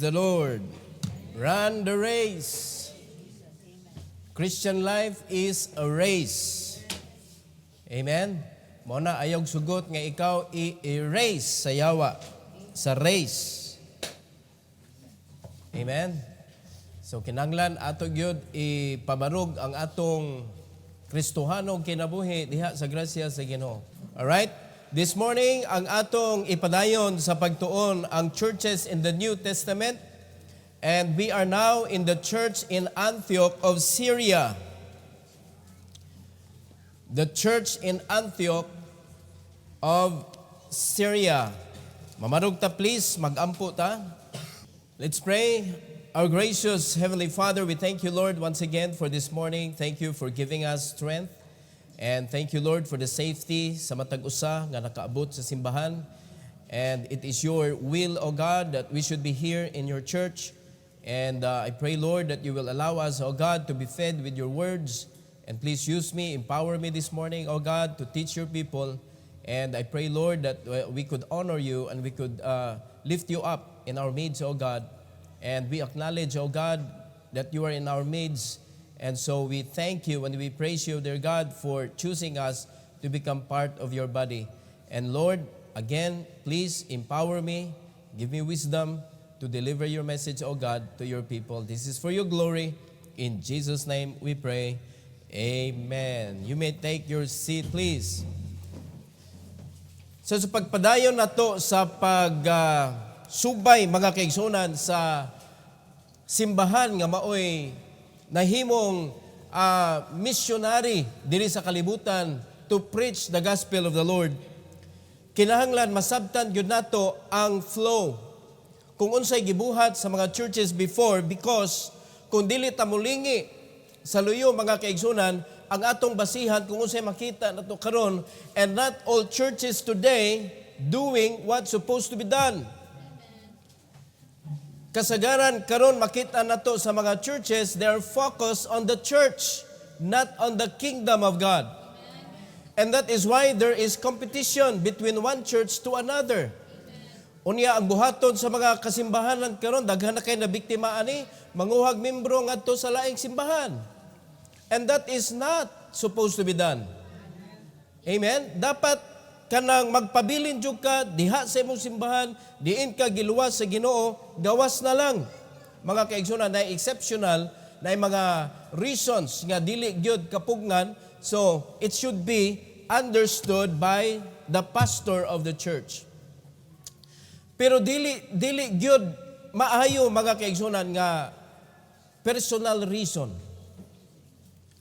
the Lord. Run the race. Christian life is a race. Amen? Muna ayog sugot nga ikaw i-erase sa yawa, sa race. Amen? So kinanglan ato gyud ipabarog ang atong Kristohanong kinabuhi diha sa grasya sa Ginoo. Alright? This morning, ang atong ipadayon sa pagtuon ang churches in the New Testament. And we are now in the church in Antioch of Syria. The church in Antioch of Syria. Mamarog ta please, mag-ampo ta. Let's pray. Our gracious Heavenly Father, we thank you, Lord, once again for this morning. Thank you for giving us strength. And thank you, Lord, for the safety sa matag usa nga nakaabot sa simbahan. And it is your will, O God, that we should be here in your church. And I pray, Lord, that you will allow us, O God, to be fed with your words. And please use me, empower me this morning, O God, to teach your people. And I pray, Lord, that we could honor you and we could lift you up in our midst, O God. And we acknowledge, O God, that you are in our midst. And so we thank you and we praise you, dear God, for choosing us to become part of your body. And Lord, again, please empower me, give me wisdom to deliver your message, O God, to your people. This is for your glory. In Jesus' name we pray. Amen. You may take your seat, please. So sa pagpadayon na to sa pagsubay mga kaigsunan sa simbahan nga maoy nahimong missionary diri sa kalibutan to preach the gospel of the Lord. Kinahanglan masabtan gyud nato ang flow kung unsay gibuhat sa mga churches before, because kung dili ta mulingi sa luyo mga kaigsunan ang atong basihan kung unsay makita nato karon, and not all churches today doing what's supposed to be done. Kasagaran karon makita nato sa mga churches, they are focused on the church, not on the kingdom of God. And that is why there is competition between one church to another. Unya ang buhaton sa mga kasimbahanan karon, daghan na kay na biktima ani, manguhag membro ngadto sa laing simbahan. And that is not supposed to be done. Amen? Dapat kanang magpabilin jud ka diha sa imong simbahan, diin ka giluwas sa Ginoo, gawas na lang. Mga kaigsunan, na exceptional na mga reasons nga dili gyud kapugnan, so it should be understood by the pastor of the church. Pero dili gyud maayo mga kaigsunan nga personal reason.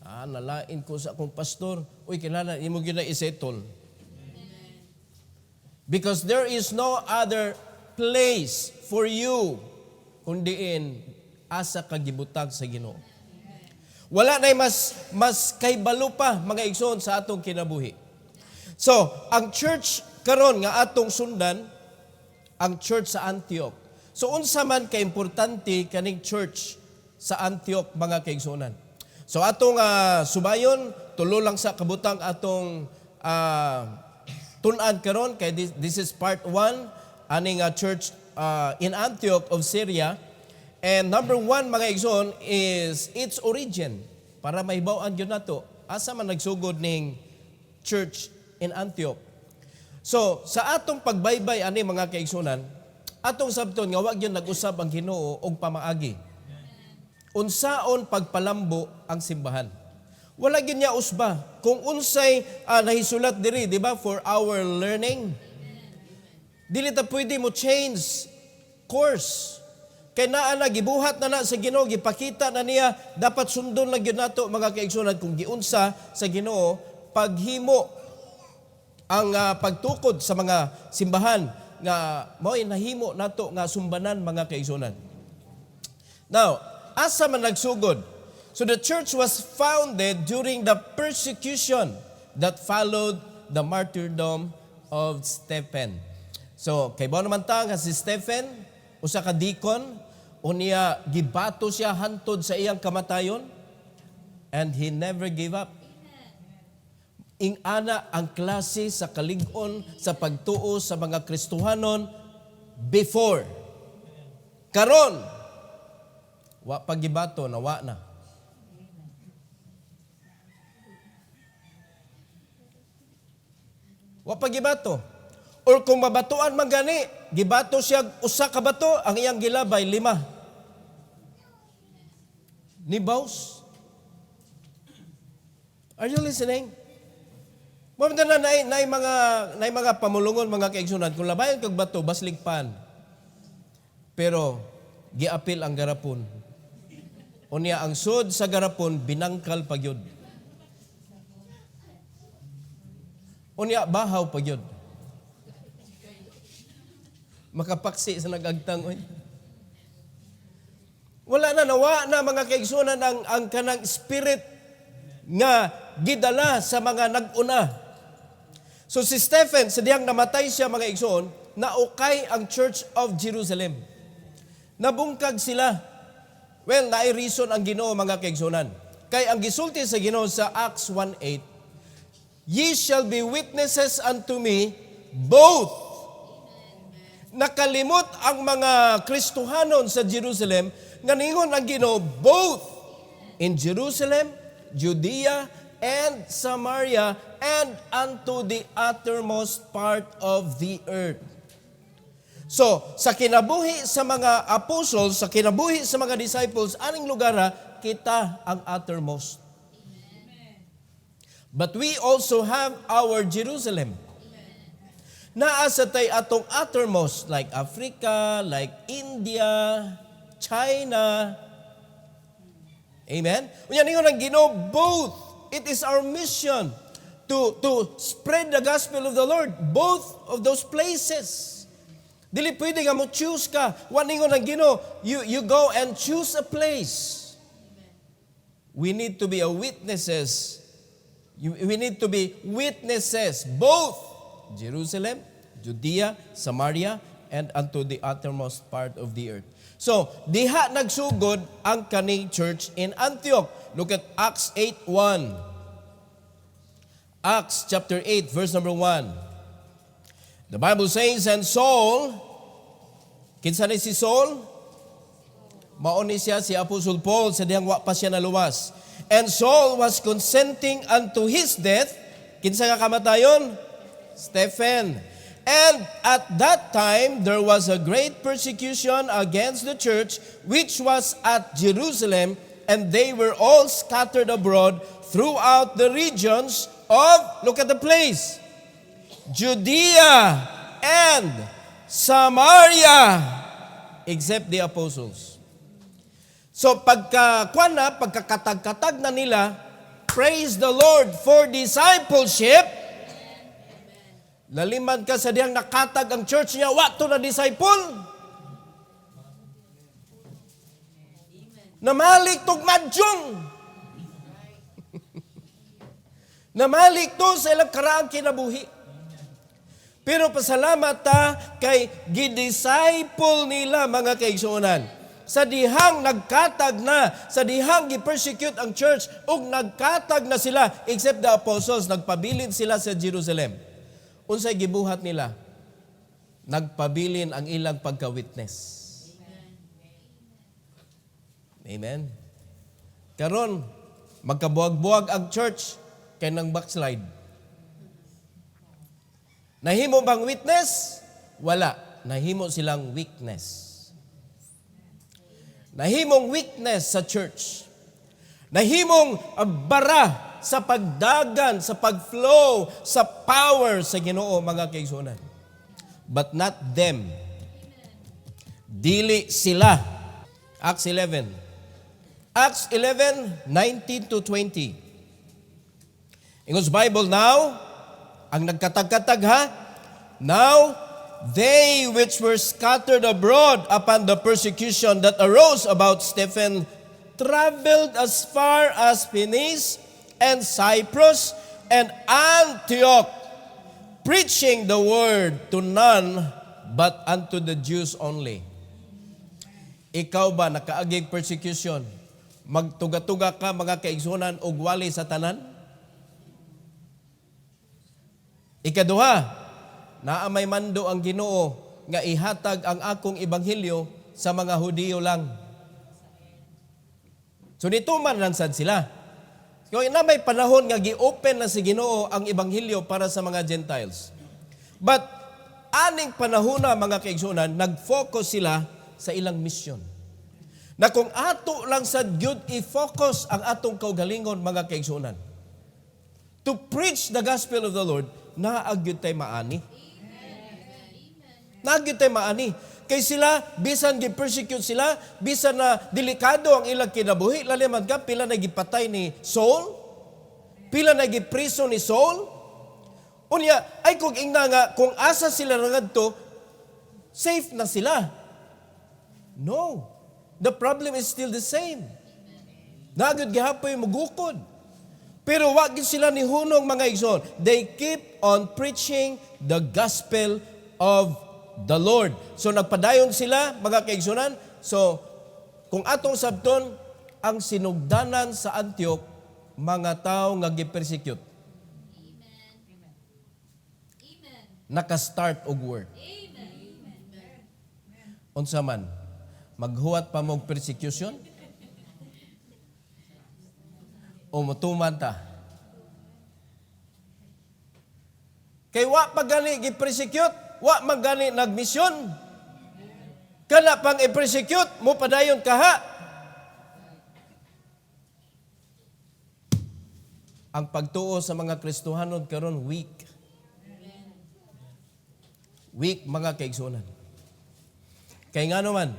Nalain ko sa akong pastor, uy kinahanglan imo gyud na isettle. Because there is no other place for you kundiin asa ka gibutang sa Ginoo. Wala nay mas kaybalo pa mga igsoon sa atong kinabuhi. So, ang church karon nga atong sundan, ang church sa Antioch. So unsa man ka importante kaning church sa Antioch mga kaigsunan. So atong subayon tulo lang sa kabutang atong tun-an karon kay this is part 1 aning church in Antioch of Syria. And number 1 mga igsoon is its origin, para mahibaw-an gyud nato asa man nagsugod ning church in Antioch. So sa atong pagbaybay ani mga kaigsunan, atong sabton nga wa gyud nag-usab ang Ginoo og pamaagi. Unsaon pagpalambo ang simbahan. Wala gyud niya usba kung unsay nahisulat diri, di ba, for our learning. Dili ta pwede mo change course. Kay naa na gibuhat na sa Ginoo, gipakita na niya, dapat sundon lang gyud nato mga kaigsunan kung giunsa sa Ginoo paghimo ang pagtukod sa mga simbahan nga mao'y nahimo nato nga sumbanan mga kaigsunan. Now, asa man nagsugod? So the church was founded during the persecution that followed the martyrdom of Stephen. So, kay bao naman ta nga si Stephen, usa ka deacon, unya gibato siya hantod sa iyang kamatayon, and he never gave up. Ing-ana ang klase sa kalig-on sa pagtuo sa mga Kristohanon before. Karon, wa pagibato na wa na. Wa pagibato. Or kung mabatuan man gani, gibato siya usa ka bato, ang iyang gilabay 5. Ni boss. Are you listening? Mamda na mga pamulungon, mga kaigsunan, kung labayan kag bato, basligpan. Pero, giapil ang garapon. Unya, ang sud sa garapon, binangkal pagyod. Unya, bahaw pagyod. Makapaksi sa nagagtang. Wala na, nawa na mga kaigsunan ang kanang spirit nga gidala sa mga nag-una. So si Stephen, sa diyang namatay siya mga igsoon, naukay ang Church of Jerusalem. Nabungkag sila. Well, naay reason ang Ginoo mga kaigsunan. Kay ang gisulti sa Ginoo sa Acts 1:8, ye shall be witnesses unto me both. Nakalimot ang mga Kristohanon sa Jerusalem nga ningon ang Ginoo both in Jerusalem, Judea, and Samaria, and unto the uttermost part of the earth. So, sa kinabuhi sa mga apostles, sa kinabuhi sa mga disciples, aning lugar kita ang uttermost. But we also have our Jerusalem. Naa sa tay atong uttermost, like Africa, like India, China. Amen? Unya ningon ang Ginoo both. It is our mission to spread the gospel of the Lord, both of those places. Dili pwede nga mo choose ka. Wa ningon ang Ginoo, you go and choose a place. We need to be a witnesses. We need to be witnesses, both Jerusalem, Judea, Samaria, and unto the uttermost part of the earth. So, diha nagsugod ang kaning church in Antioch. Look at Acts 8:1. Acts chapter 8, verse number 1. The Bible says, and Saul, kinsa ni si Saul? Mauni siya si Apostle Paul sa dihang wa pa siya naluwas. And Saul was consenting unto his death. Kinsa nga kamatayon? Stephen. And at that time, there was a great persecution against the church, which was at Jerusalem, and they were all scattered abroad throughout the regions of, look at the place, Judea and Samaria, except the apostles. So pagkakatag-katag na nila, praise the Lord for discipleship. Lalimad ka sa diyang nakatag ang church niya, wato na disciple. Namalik tog madjong. Namalik to sa ilang karaang kinabuhi. Pero pasalamat ta kay gidisciple nila mga kaigsuonan. Sa dihang nagkatag na, sa dihang gi-persecute ang church, ug nagkatag na sila, except the apostles, nagpabilin sila sa Jerusalem. Unsay gibuhat nila? Nagpabilin ang ilang pagka-witness. Amen. Karon, magkabuag-buag ang church kay nang backslide. Nahimo bang witness? Wala. Nahimo silang weakness. Nahimong weakness sa church. Nahimong bara sa pagdagan, sa pagflow, sa power sa Ginoo mga kaigsuonan. But not them. Dili sila. Acts 11. Acts 11, 19 to 20. Ingos Bible now, ang nagkatag-katag ha, now, they which were scattered abroad upon the persecution that arose about Stephen traveled as far as Phoenice and Cyprus and Antioch, preaching the word to none but unto the Jews only. Ikaw ba nakaagig persecution? Magtuga-tuga ka mga kaigsunan og wali sa tanan? Ikaduha, naa may mando ang Ginoo nga ihatag ang akong ebanghelyo sa mga Hudiyo lang. So nituman lang sad sila. Kung na may panahon nga gi-open na si Ginoo ang ebanghelyo para sa mga Gentiles. But aning panahon na mga kaigsunan, nag-focus sila sa ilang mission. Na kung ato lang sad gyud i-focus ang atong kaugalingon mga kaigsunan, to preach the gospel of the Lord, naagyud tay maani. Naagyud tay maani. Kay sila, bisan gi-persecute sila, bisan na delikado ang ilang kinabuhi, laliman ka, pila na gipatay ni Saul, pila na gipriso ni Saul. Unya, ay kung ingna nga, kung asa sila nangadto, safe na sila. No. The problem is still the same. Nagud gihapoy mugukod. Pero wag gyud sila ni hunong mga igsoon. They keep on preaching the gospel of the Lord. So nagpadayon sila, mga kaigsunan. So, kung atong sabton, ang sinugdanan sa Antioch, mga tao nga gi-persecute. Naka-start og word. Unsa man, maghuwat pa mong persecution? O mutuman ta? Kay wa pa gani gi-persecute, wa man gani nagmisyon. Kana pang i-persecute mo padayon kaha. Ang pagtuo sa mga Kristohanon karon weak. Weak mga kaigsunan. Kay nga naman,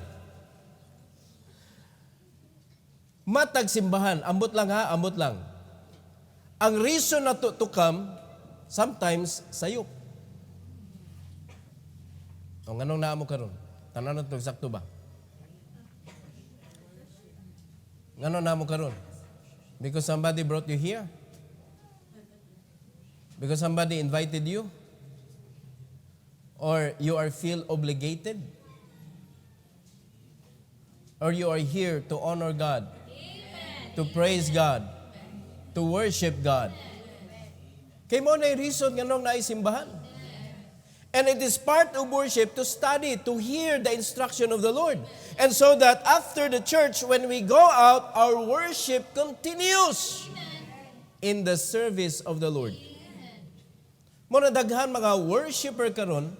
matag simbahan, ambot lang ha, ambot lang. Ang reason na to come, sometimes sayop. O nganong naa mo karon? Tanan na to eksakto ba? Nganong naa mo karon? Because somebody brought you here? Because somebody invited you? Or you are feel obligated? Or you are here to honor God? To praise God? To worship God? Kay mo na reason nganong naay simbahan? And it is part of worship to study, to hear the instruction of the Lord. And so that after the church, when we go out, our worship continues in the service of the Lord. Muna daghan mga worshiper karon,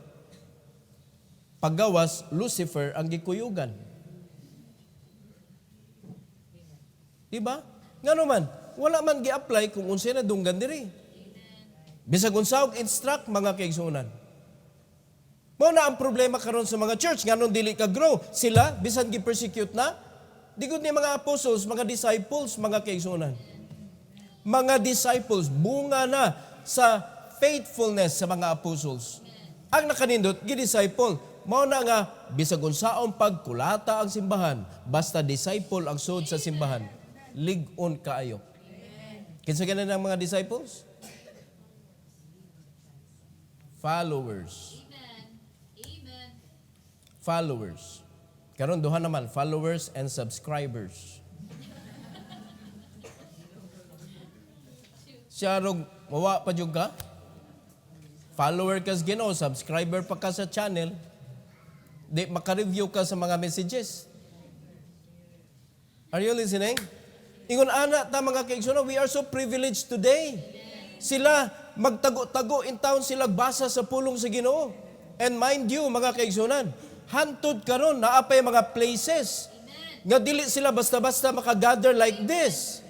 paggawas, Lucifer ang gikuyugan. Diba? Nga naman, wala man gi-apply kung unsay na dunggan diri. Bisag unsa og instruct mga kaigsunan. Mao na ang problema karon sa mga church, nganon dili ka grow. Sila bisan gi-persecute na, di gud ni mga apostles, mga disciples, mga kaigsunan. Mga disciples bunga na sa faithfulness sa mga apostles. Ang nakanindot gi-disciple, mao na nga bisag unsaon pagkulata ang simbahan, basta disciple ang sud sa simbahan. Lig-on kaayo. Kinsa ganan ang mga disciples? Followers. Followers. Karon duha naman, followers and subscribers. Siya rog mawa pa jud ka? Follower ka sa Ginoo, subscriber pa ka sa channel. Di maka-review ka sa mga messages. Are you listening? Ingon ana ta mga kaigsunan, we are so privileged today. Sila magtago-tago in town sila basa sa pulong sa Ginoo. And mind you mga kaigsunan, hantod karon naapay mga places nga dili sila basta-basta makagather like this.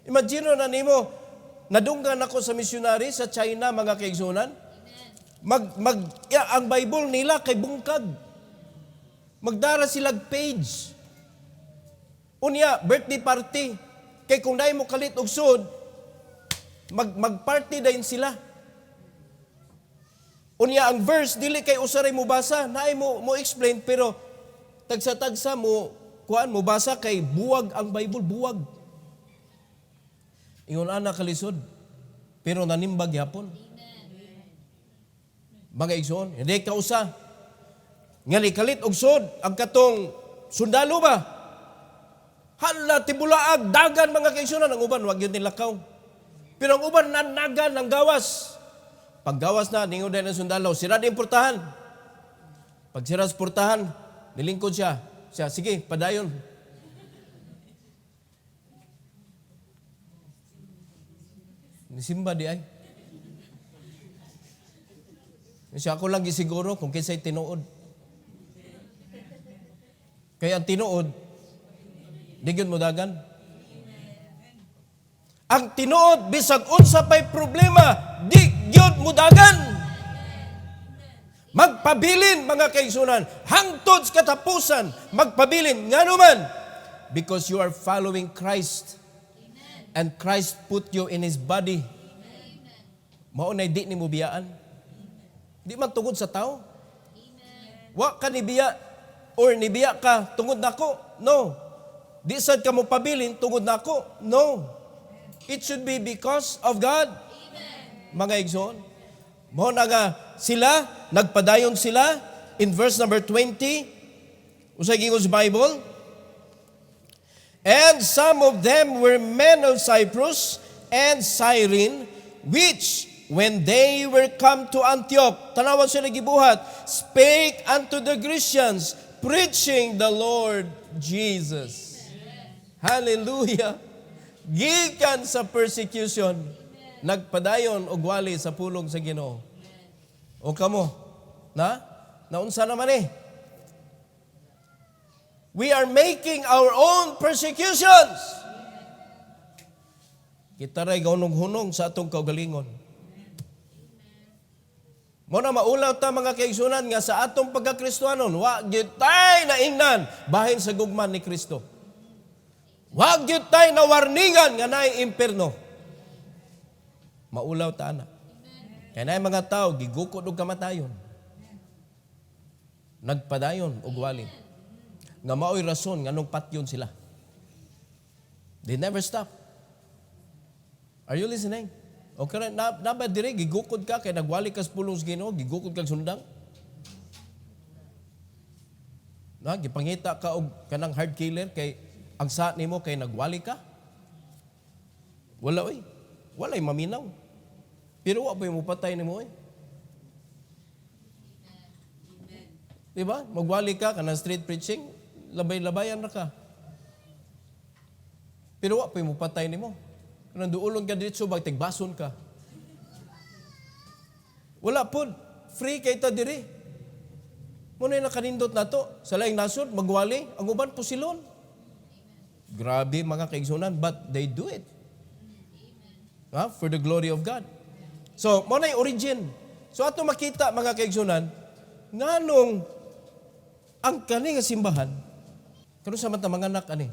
Imagine na nimo, nadunggan ako sa missionary sa China mga kaigsunan. Ang Bible nila kay bungkag. Magdara silag page. Unya, birthday party. Kay kung dahil mo kalit og sud, mag-party dayon sila. Unya, ang verse, dili kay usaray mo basa. Naay mo explain, pero tagsa-tagsa mo, mo basa kay buwag ang Bible, buwag. Ingon ana kalisod, pero nanimbag yapon. Mga igsoon, hindi ka usa. Nga ni kalit og sud, ang katong sundalo ba? Hala, tibulaag, dagan mga kaigsunan. Ang uban, wag yun nilakaw. Pero ang uban, nanagan ng gawas. Pag gawas na, ningon din ang sundalo, sira din portahan. Pag sira sa portahan, nilingkod siya. Siya, sige, padayon. Nisimba di ay. Siya ako lang gisiguro kung kinsa'y tinuod. Kaya ang tinuod, di gyud mo dagan. Ang tinuod, bisag unsa pa'y problema, di gyud mo dagan. Magpabilin, mga kaigsunan, hangtod sa katapusan, magpabilin, nga naman, because you are following Christ. And Christ put you in His body. Maunay di ni mo biyaan. Di man tungod sa tao. Wa ka nibiya or nibiya ka tungod nako. No. Di sad ka mo pabilin tungod nako. No. It should be because of God. Mga igsoon. Mo na nga sila, nagpadayon sila in verse number 20. Usay gingon sa Bible. And some of them were men of Cyprus and Cyrene, which, when they were come to Antioch, tanawan sila gibuhat, spake unto the Grecians, preaching the Lord Jesus. Hallelujah. Gikan sa persecution, nagpadayon og wali sa pulong sa Ginoo. O kamo, naunsa naman eh. We are making our own persecutions. Kita ray gaunong-hunong sa atong kaugalingon. Mo na maulaw ta mga kaigsunan nga sa atong pagkakristohanon, wa gyud tay naingnan bahin sa gugman ni Kristo. Wa gyud tay na warningan nga naay impierno. Maulaw ta ana. Kaya naay mga tao gigukod og kamatayon. Nagpadayon og wali. Nga mao'y rason nga nung patyon sila. They never stop. Are you listening? Okay, na ba dire gigukod ka kay nagwali ka sa pulong sa Ginoo, gigukod ka sundang? Na gipangita ka og kanang hard killer kay ang sa nimo kay nagwali ka? Wala oy. Walay maminaw. Pero wa pa mo patay nimo oy. Diba? Magwali ka kanang street preaching, labay-labayan na ka. Pero wa pa mo patay nimo. Kanang duulon ka diretso bag tigbason ka. Wala pod, free kay ta diri. Mo na nakanindot nato sa laing nasod magwali, ang uban pusilon. Grabe mga kaigsunan, but they do it. For the glory of God. So, mo na yung origin. So ato makita mga kaigsunan, nganong ang kani nga simbahan, karon sa mata mga anak ani.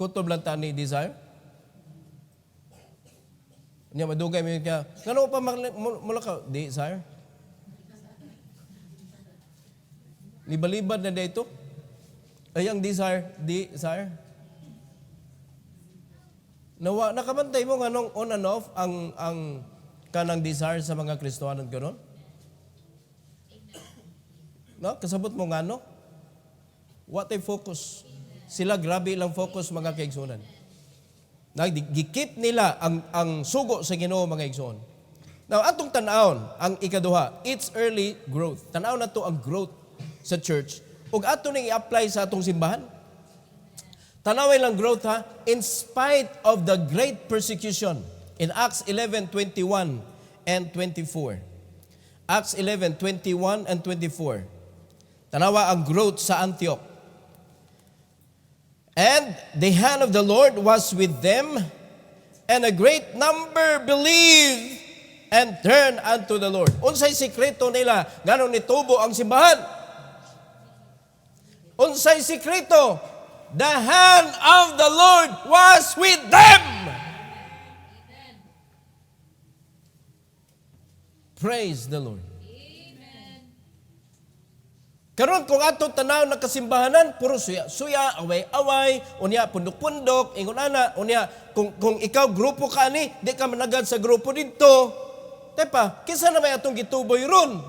Kutob lang ta ni Desire. Nya madugay mi ka. Ngano pa mula ka Desire? Libalibad na dito. Ay ang Desire. Nawa nakabantay mo nganong on and off ang kanang Desire sa mga Kristohanon karon? No, kasabot mo ngano? What they focus? Sila grabe lang focus mga kaigsunan. Gikip nila ang sugo sa Ginoo mga igsoon. Now, atong tanawon, ang ikaduha, it's early growth. Tanaw na to ang growth sa church. Ug ato ning i-apply sa atong simbahan. Tanaway lang growth ha, in spite of the great persecution in Acts 11:21 and 24. Acts 11:21 and 24. Tanawa ang growth sa Antioch. And the hand of the Lord was with them, and a great number believed and turned unto the Lord. Unsay sikreto nila nganong nitubo ang simbahan? Unsay sikreto? The hand of the Lord was with them. Praise the Lord. Karon kung ato tanaw na kasimbahanan, puro suya, away-away, unya pundok-pundok, ingon ana, unya kung ikaw grupo ka ni, di ka managad sa grupo dito. Tepa, kinsa na may atong gituboy ron?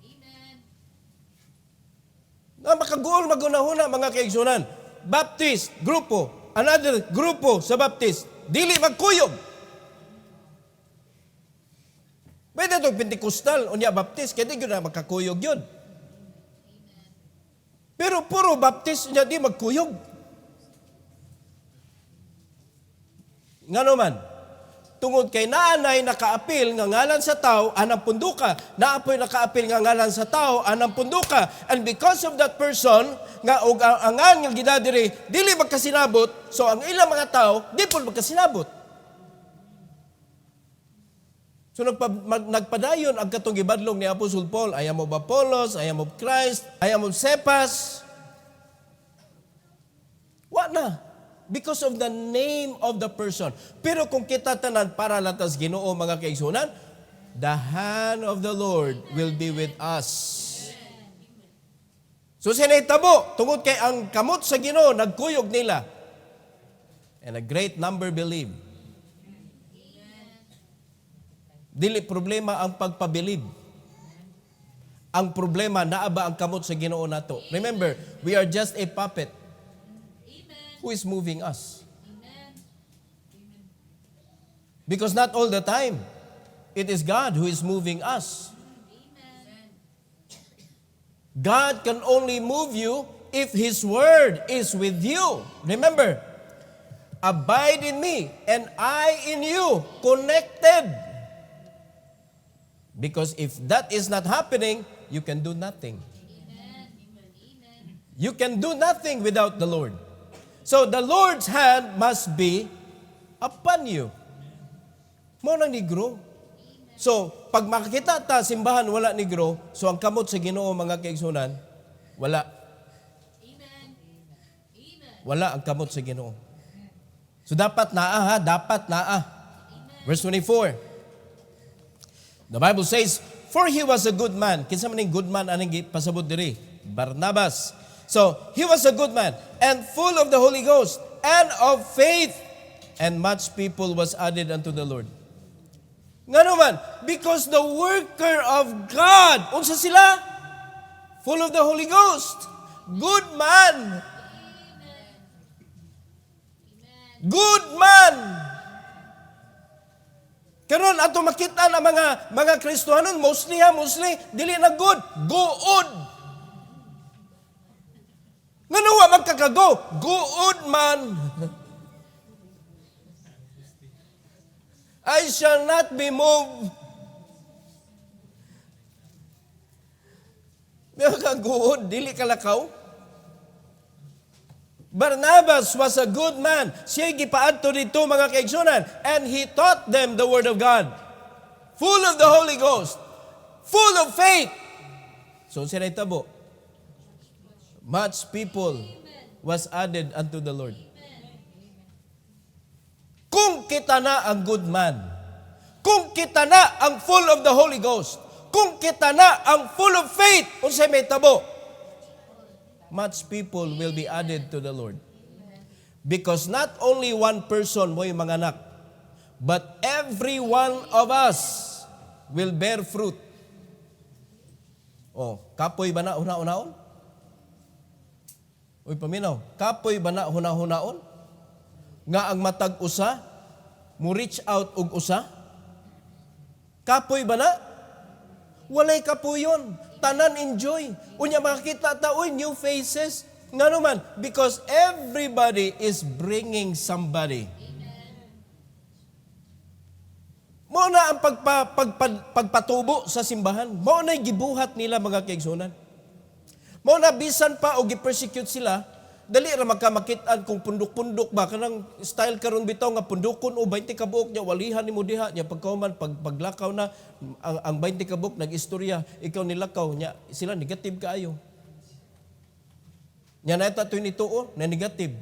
Amen. Na makaguol magunahuna mga kaigsunan. Baptist grupo, another grupo sa Baptist, dili magkuyog. Pwede itong Pentecostal, unya baptist, kaya di yun na magkakuyog yun. Pero puro baptist niya di magkuyog. Nga naman, tungod kay naanay nakaapil nga ngalan sa tao, anang punduka. Naapoy nakaapil nga ngalan sa tao, anang punduka. And because of that person, nga og angan nga ginadiri, dili magkasinabot, so ang ilang mga tao, di po magkasinabot. So nagpadayon ang katong gibadlong ni Apostle Paul, I am of Apollos, I am of Christ, I am of Cephas. Wa na. Because of the name of the person. Pero kung kita tanan para latas Ginoo mga kaigsunan, the hand of the Lord will be with us. So sinitabo, tungod kay ang kamot sa Ginoo, nagkuyog nila. And a great number believe. Dili problema ang pagpabilib. Ang problema, naa ba ang kamot sa Ginoo nato? Remember, we are just a puppet. Who is moving us? Because not all the time, it is God who is moving us. God can only move you if His Word is with you. Remember, abide in me and I in you, connected. Because if that is not happening, you can do nothing. You can do nothing without the Lord. So the Lord's hand must be upon you. Mo nang negro. So, pag makikita ta simbahan wala negro, so ang kamot sa Ginoo mga kaigsunan, wala. Wala ang kamot sa Ginoo. So dapat naa ha, dapat naa. Verse 24. The Bible says, for he was a good man. Kinsa man ning good man aning pasabot diri? Barnabas. So, he was a good man and full of the Holy Ghost and of faith, and much people was added unto the Lord. Nga naman, because the worker of God, unsa sila? Full of the Holy Ghost. Good man. Good man. Karon ato makita na mga Kristohanon mostly dili na good, good. Ngano wa magkakago? Good man. I shall not be moved. Good, dili ka lakaw. Barnabas was a good man. Siya gipaadto dito mga kaigsunan. And he taught them the word of God. Full of the Holy Ghost. Full of faith. So siya naitabo. Much people was added unto the Lord. Kung kita na ang good man, kung kita na ang full of the Holy Ghost, kung kita na ang full of faith, unsay may tabo, much people will be added to the Lord. Because not only one person mo yung mga anak, but every one of us will bear fruit. Oh, kapoy ba na una-unaon? Uy, paminaw, kapoy ba na una-unaon? Nga ang matag usa, mo reach out og usa? Kapoy ba na? Walay kapuyon. Tanan enjoy. Unya makakita ta, uy, new faces. Nga naman, because everybody is bringing somebody. Mao na ang pagpatubo sa simbahan. Mao na gibuhat nila mga kaigsunan. Mao na bisan pa o gi-persecute sila, dali ra magkamakitaan kung pundok-pundok ba kanang style karon bitaw nga pundokon o 20 ka buok nya walihan nimo diha nya pagkauman paglakaw na ang 20 ka buok nagistorya ikaw nilakaw nya sila negative kaayo. Nya na ita 22 na negative.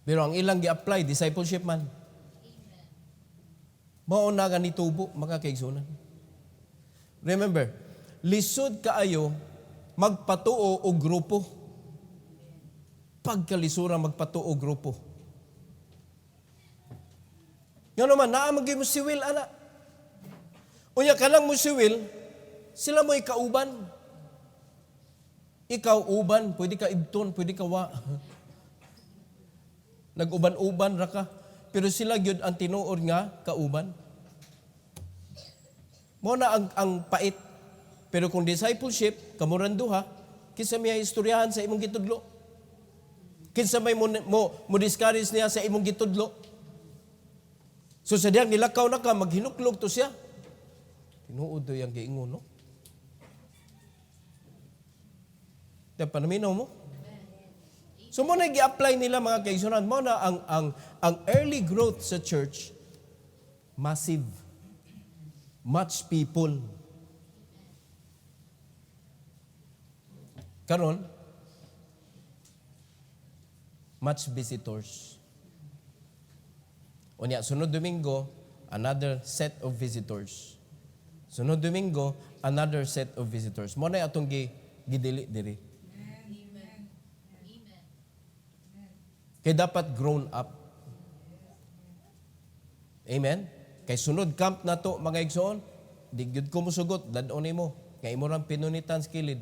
Pero ang ilang gi-apply discipleship man. Mao na nga nitubo mga kaigsunan. Remember, lisod kaayo magpatuo o grupo. Pagkalisura magpatuo o grupo. Nga naman, naamagay mo si Will, ana. Unya ka lang mo si Will, sila mo ikauban. Ikaw uban, pwede ka ibton, pwede ka wa. Nag-uban-uban ra ka. pero sila gyud ang tinuod nga kauban. Mo na ang pait. Pero kung discipleship, kamuran duha, kinsa may istoryahan sa imong gitudlo. Kinsa may mo discourage niya sa imong gitudlo. So sa diyang nilakaw na ka, maghinuklog to siya. Tinuod to yung giingon, no? Diyan, panaminaw mo? So mo na i-apply nila mga kaigsunan. Mo na ang early growth sa church, massive. Much people. Karon, much visitors. Unya, sunod Domingo, another set of visitors. Sunod Domingo, another set of visitors. Mo na atong gidili diri. Kaya dapat grown up. Amen? Kay sunod camp na to, mga igsoon, di gyud ko musugot, dadon nimo. Kay imo rang pinunitan sa kilid.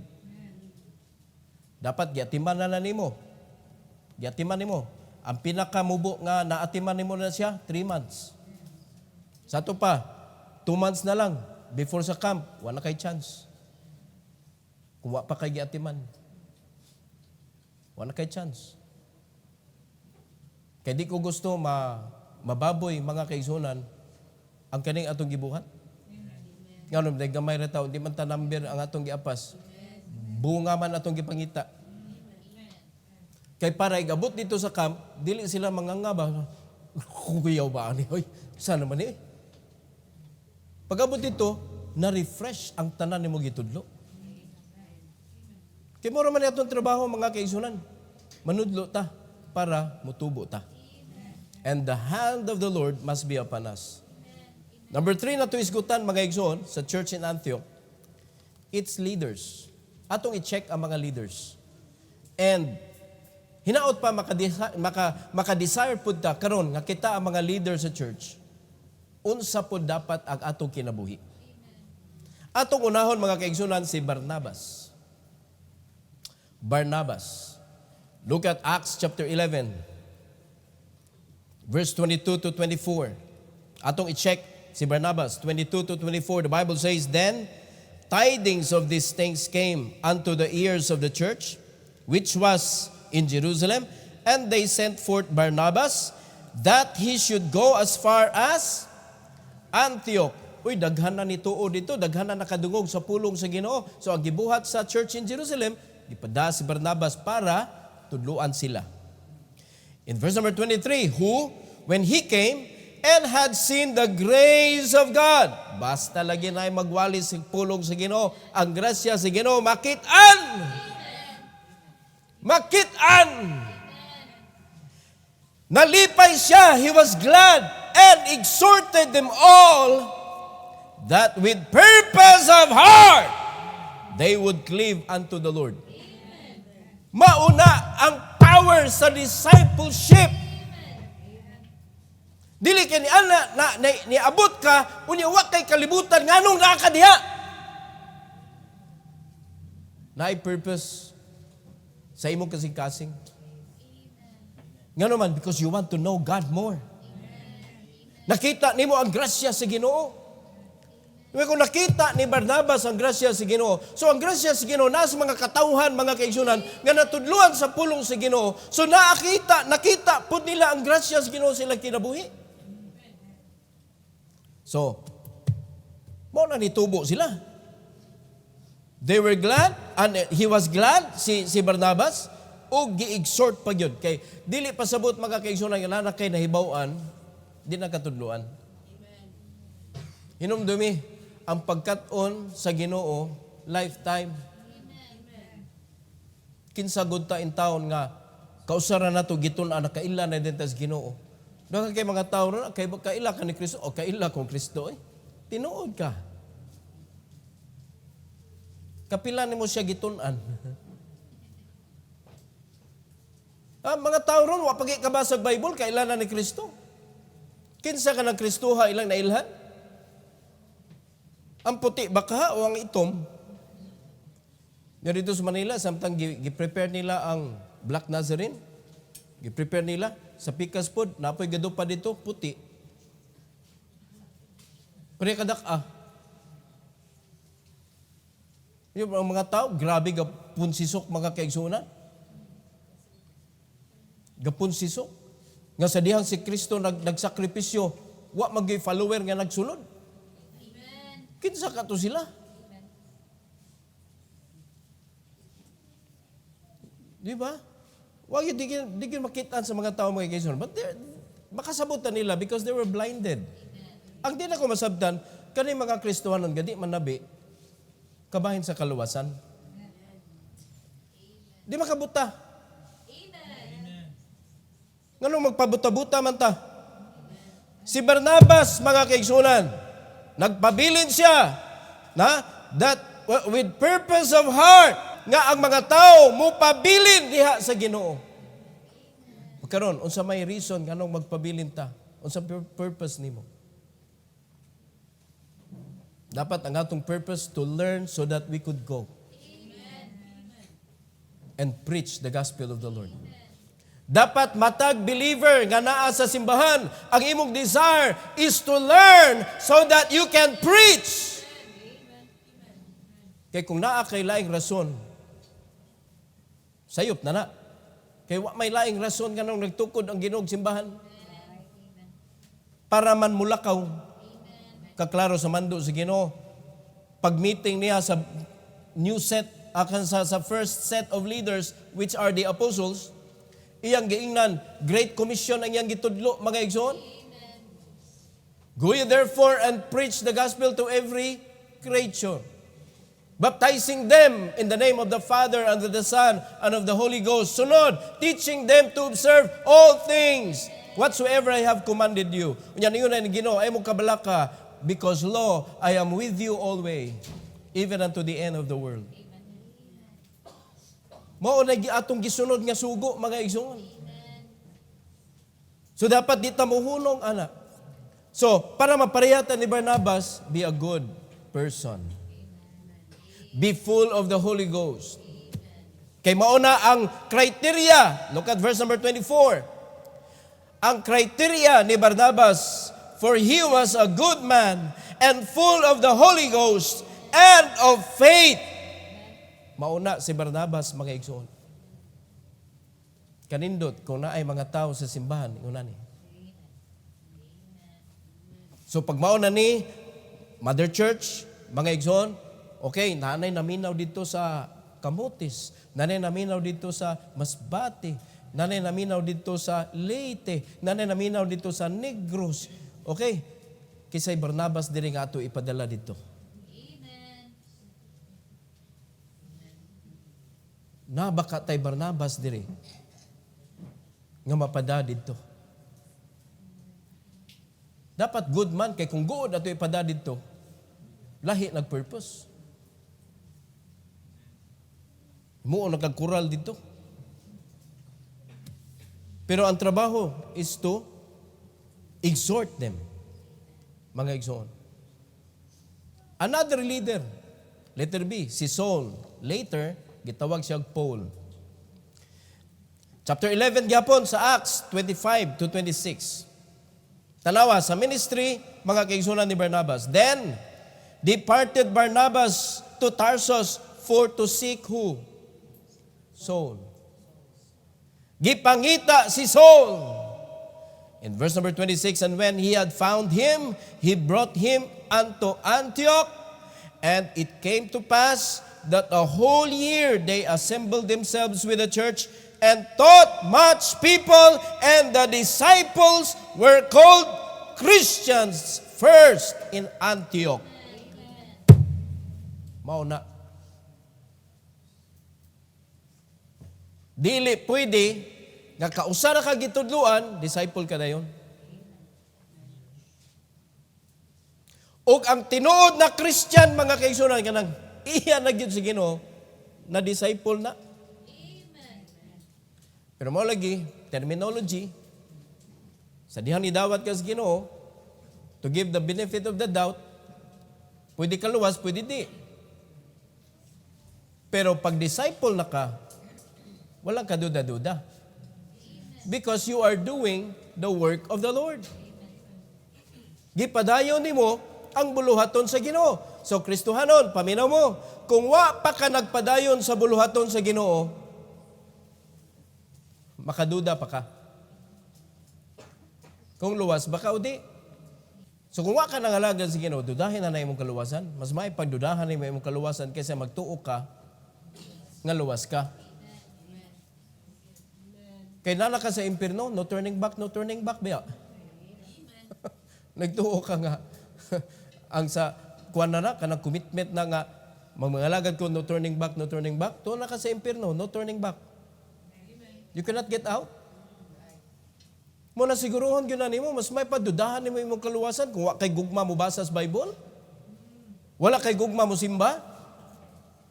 Dapat giatiman na nimo. Giatiman nimo. Ang pinakamubo nga naatiman nimo na siya, 3 months. Sa to pa, 2 months na lang before sa camp, wala kay chance. Kung wa pa kay giatiman. Wala kay chance. Kaya di ko gusto mababoy mga kaigsunan ang kaning atong gibuhat. Ngayon, dahil gamay na tao, di man ta number ang atong giapas. Bunga man atong gipangita. Kay para igabot dito sa camp, dili sila mangangaba. Kuyaw ba ani? Hoy, sana man eh. Pag-abot dito, na-refresh ang tanan nimo gitudlo. Kay mo man atong trabaho mga kaigsunan. Manudlo ta para mutubo ta. And the hand of the Lord must be upon us. Number 3 na to isgutan mga igsoon sa church in Antioch, its leaders. Atong i-check ang mga leaders. And hinaot pa makadesire pud ta karon nga kita ang mga leaders sa church. Unsa pud dapat ang atong kinabuhi. Atong unahon mga kaigsunan si Barnabas. Barnabas. Look at Acts chapter 11. Verse 22 to 24. Atong i-check si Barnabas, 22 to 24, the Bible says, Then tidings of these things came unto the ears of the church, which was in Jerusalem, and they sent forth Barnabas, that he should go as far as Antioch. Uy, daghan na nituo dito, daghan na nakadungog sa pulong sa Ginoo. So ang gibuhat sa church in Jerusalem, gipada si Barnabas para tudluan sila. In verse number 23, who, when he came, and had seen the grace of God. Basta lagi na magwali sa pulong sa Ginoo, ang grasya sa Ginoo makit-an. Makit-an. Nalipay siya, he was glad and exhorted them all that with purpose of heart they would cleave unto the Lord. Mauna ang power sa discipleship. Dili kay niabot ka, unya wa kay kalibutan nganong naa ka diha. Naay purpose sa imong kasing-kasing. Ngano man, because you want to know God more. Nakita nimo ang grasya sa Ginoo. Kung nakita ni Barnabas ang grasya sa Ginoo, so ang grasya sa Ginoo nasa mga katawhan, mga kaigsunan, nga natudluan sa pulong sa Ginoo, so nakita pud nila ang grasya sa Ginoo sila kinabuhi. So, mo na nitubo sila. They were glad, and he was glad, si Barnabas, o gi-exhort pa yun. Kay, dili pasabot mga kaigsunan, nga na kay nahibawan, di na katudluan. Hinumdumi, ang pagkat-on sa Ginoo, lifetime. Kinsagod ta in taon nga, kausara na to gitun na kaila na din tas Ginoo. Doon kay mga tao na, kaila ka ni Kristo, o kaila kong Kristo, tinuod ka. Kapilan mo siya gitunan. Mga tao ron, wapagi ka ba sa Bible, kaila na ni Kristo? Kinsa ka ng Kristoha, ilang nailhan? Ang puti baka o ang itom? Dito sa Manila, samtang gi-prepare nila ang Black Nazarene, gi-prepare nila, sa pikas pod, napoy gado pa dito, puti. Pre kadak yung mga tao, grabe gapun sisok mga kaigsunan. Gapun sisok. Nga sa dihang si Kristo nagsakripisyo, wa magay follower nga nagsunod. Amen. Kinsa ka to sila? Amen. Di ba? Wag yung digin makitaan sa mga tao mga kaigsunan. But makasabutan nila because they were blinded. Amen. Ang di na ko masabtan, kani mga Kristohanon gadi manabi, kabahin sa kaluwasan. Amen. Di makabuta. Amen. Nganong magpabuta-buta man ta? Si Barnabas, mga kaigsunan, nagpabilin siya na that with purpose of heart nga ang mga tao mo pabilin diha sa Ginoo. Karon, unsa may reason nganong magpabilin ta? Unsa purpose nimo? Dapat ang atong purpose to learn so that we could go and preach the gospel of the Lord. Dapat matag believer nga naa sa simbahan, ang imong desire is to learn so that you can preach. Kay kung naa kay laing rason, sayop na. Kay wa may laing rason nga nung nagtukod ang Ginoo simbahan. Para man mulakaw. Kaklaro sa mando sa Ginoo. Pag-meeting niya sa new set, akan sa first set of leaders, which are the apostles, iyang giingnan, Great Commission ang iyang gitudlo, mga igsoon. Go ye therefore and preach the gospel to every creature, baptizing them in the name of the Father and of the Son and of the Holy Ghost. Sunod, teaching them to observe all things whatsoever I have commanded you. Unyan yun ang Ginoo, ay mo kabalaka, because lo, I am with you always, even unto the end of the world. Mao na atong gisunod nga sugo, mga igsoon. So dapat di ta mohunong ana. So para maparehatan ni Barnabas, be a good person. Be full of the Holy Ghost. Kay mao na ang criteria. Look at verse number 24. Ang criteria ni Barnabas, for he was a good man and full of the Holy Ghost and of faith. Mauna si Barnabas, mga igsoon. Kanindot, kung naay mga tao sa simbahan, una ni. So pag mauna ni Mother Church, mga igsoon, okay, nanay naminaw dito sa Camotes, nanay naminaw dito sa Masbate, nanay naminaw dito sa Leyte, nanay naminaw dito sa Negros. Okay, kisay Barnabas diri nga ato ipadala dito. Na baka tay Barnabas diri nga mapada dito. Dapat good man kay kung good ato ipada dito, lahi nagpurpose. Mo nagkagkural dito. Pero ang trabaho is to exhort them. Mga igsoon. Another leader, letter B, si Saul. Later, gitawag siya Paul. Chapter 11 gyapon sa Acts 25 to 26. Tanawa sa ministry mga kaigsunan ni Barnabas. Then departed Barnabas to Tarsus for to seek who? Saul. Gipangita si Saul. In verse number 26, and when he had found him, he brought him unto Antioch, and it came to pass that a whole year they assembled themselves with the church and taught much people, and the disciples were called Christians first in Antioch. Mauna. Dili pwede nga kausara ka gitudluan, disciple ka na yun. O ang tinuod na Christian, mga kaigsunan, kanang iya na gyud sa Ginoo na disciple na. Pero mo lagi, terminology, sa dihang ni dawat ka sa Ginoo, to give the benefit of the doubt, pwede ka luwas, pwede di. Pero pag disciple na ka, walang kaduda-duda. because you are doing the work of the Lord. Gipadayon nimo ang buluhaton sa Ginoo. So Kristohanon, paminaw mo, kung wa pa ka nagpadayon sa buluhaton sa Ginoo, makaduda pa ka. Kung luwas baka o di. So kung wa ka nangalagan sa Ginoo, dudahin na imong kaluwasan. Mas may pagdudahan na imong kaluwasan kaysa magtuo ka nga luwas ka. Kay nana ka sa impierno, no turning back ba? Nagtuo ka nga. Ang sa kuwan na kanang commitment na nga, mangalagad ko, no turning back. Tuo na ka sa impierno, no turning back. You cannot get out. Muna siguruhon yun na nimo, mas may padudahan nimo imong kaluwasan kung wa kay gugma mo basa sa Bible. Wala kay gugma mo simba.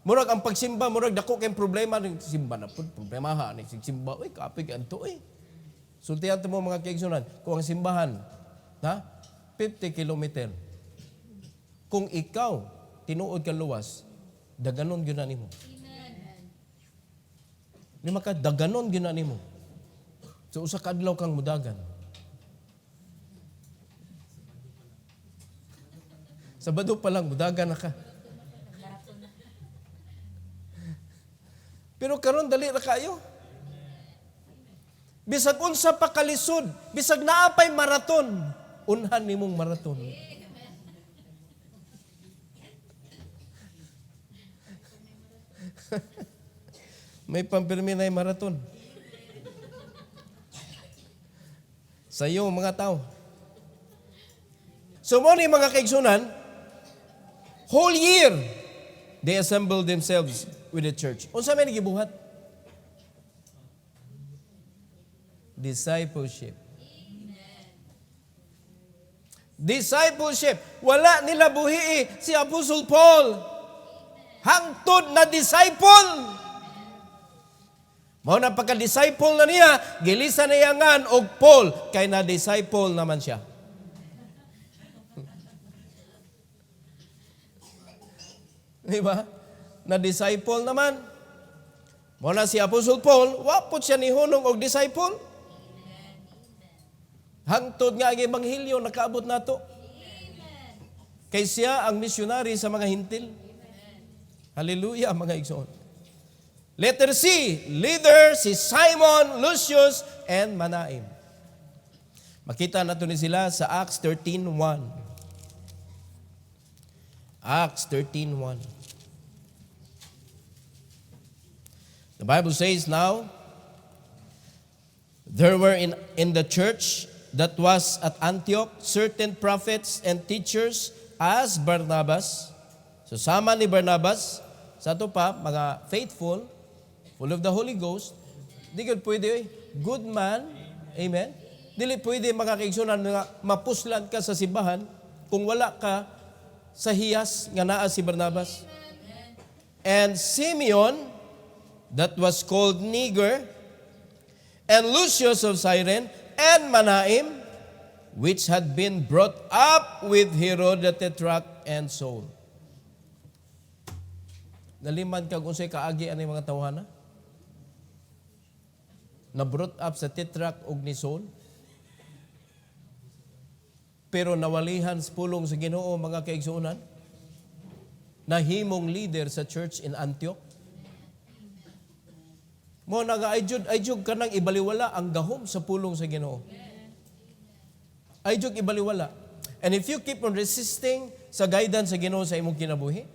Murag ang pagsimba, murag dako kay problema ng simba na pud, problemaha ni simba. Uy, kapig anto eh. Sultihan mo mga kaigsunan, kung ang simbahan, 50 kilometer. Kung ikaw, tinuod ka luwas, daganon yun na nimo. Lima ka, daganon yun na nimo. So, usa ka adlaw kang mudagan. Sabado pa lang, mudagan na ka. Pero karon dali ra kayo. Bisag unsa pa kalisod, bisag naapay maraton, unhan nimong maraton. May pampirminay maraton. Sa iyo, mga tao. So, mo ni mga kaigsunan, whole year, they assemble themselves with the church. Unsa may nagibuhat? Discipleship. Discipleship. Wala nila buhi si Apostle Paul. Hangtod na disciple. Mao na pagka-disciple na niya, gilisan na iyangan og Paul, kay na-disciple naman siya. Diba? Na-disciple naman. Mao na si Apostle Paul, wapot siya ni hunong og disciple. Hangtod nga ang ebanghelyo nakaabot nato. Kay siya ang missionary sa mga hintil. Hallelujah, mga igsoon. Letter C, leader si Simon, Lucius, and Manaim. Makita nato ni sila sa Acts 13:1. Acts 13:1. The Bible says, now, there were in the church that was at Antioch certain prophets and teachers as Barnabas. So sama ni Barnabas, sa ito pa, mga faithful, full of the Holy Ghost, di ka pwede, good man, amen? Dili pwede mga kaigsunan nga mapuslan ka sa simbahan kung wala ka sa hiyas nga naa si Barnabas. And Simeon, that was called Niger, and Lucius of Cyrene, and Manaim, which had been brought up with Herod the Tetrarch and Saul. Naliman kag unsay kaagi ani mga tawhana? Na brought up sa Tetrarch og ni Saul. Pero nawalihan sa pulong sa Ginoo mga kaigsuonan. Nahimong leader sa church in Antioch. Mo nagaayjud kanang ibaliwala ang gahom sa pulong sa Ginoo. Ayjud ibaliwala. And if you keep on resisting sa guidance sa Ginoo sa imong kinabuhi,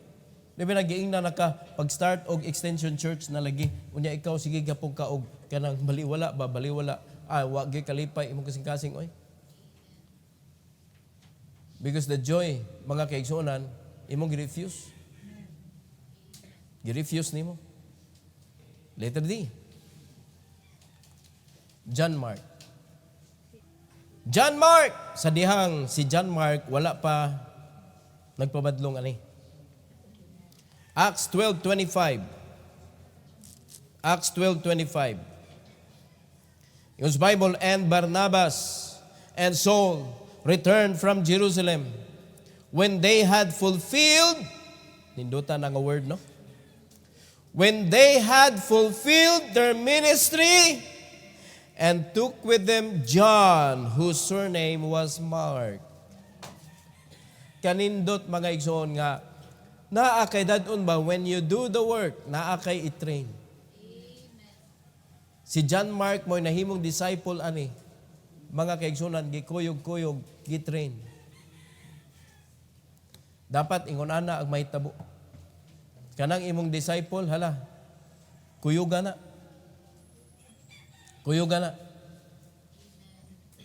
diba nagiingnan na ka pag-start og extension church na lagi. Unya ikaw sige gapong ka og kanang baliwala. Wa gyud kalipay imong kasing-kasing oy. Because the joy mga kaigsuonan imong gi-refuse. Gi-refuse nimo. Letter D. John Mark. John Mark, sa dihang si John Mark wala pa nagpabadlong ani. Acts 12:25. Acts 12:25. Yung Bible, and Barnabas and Saul returned from Jerusalem when they had fulfilled, nindutan ang word, no? When they had fulfilled their ministry and took with them John, whose surname was Mark. Kanindot mga igsoon nga, naa kay dadon ba, when you do the work, naa kay i-train. Si John Mark mo'y nahimong disciple ani, mga kaigsunan, gikuyog-kuyog, gitrain. Dapat ingon ana ang mahitabo. Kanang imong disciple, hala, kuyuga na. Kuyuga na.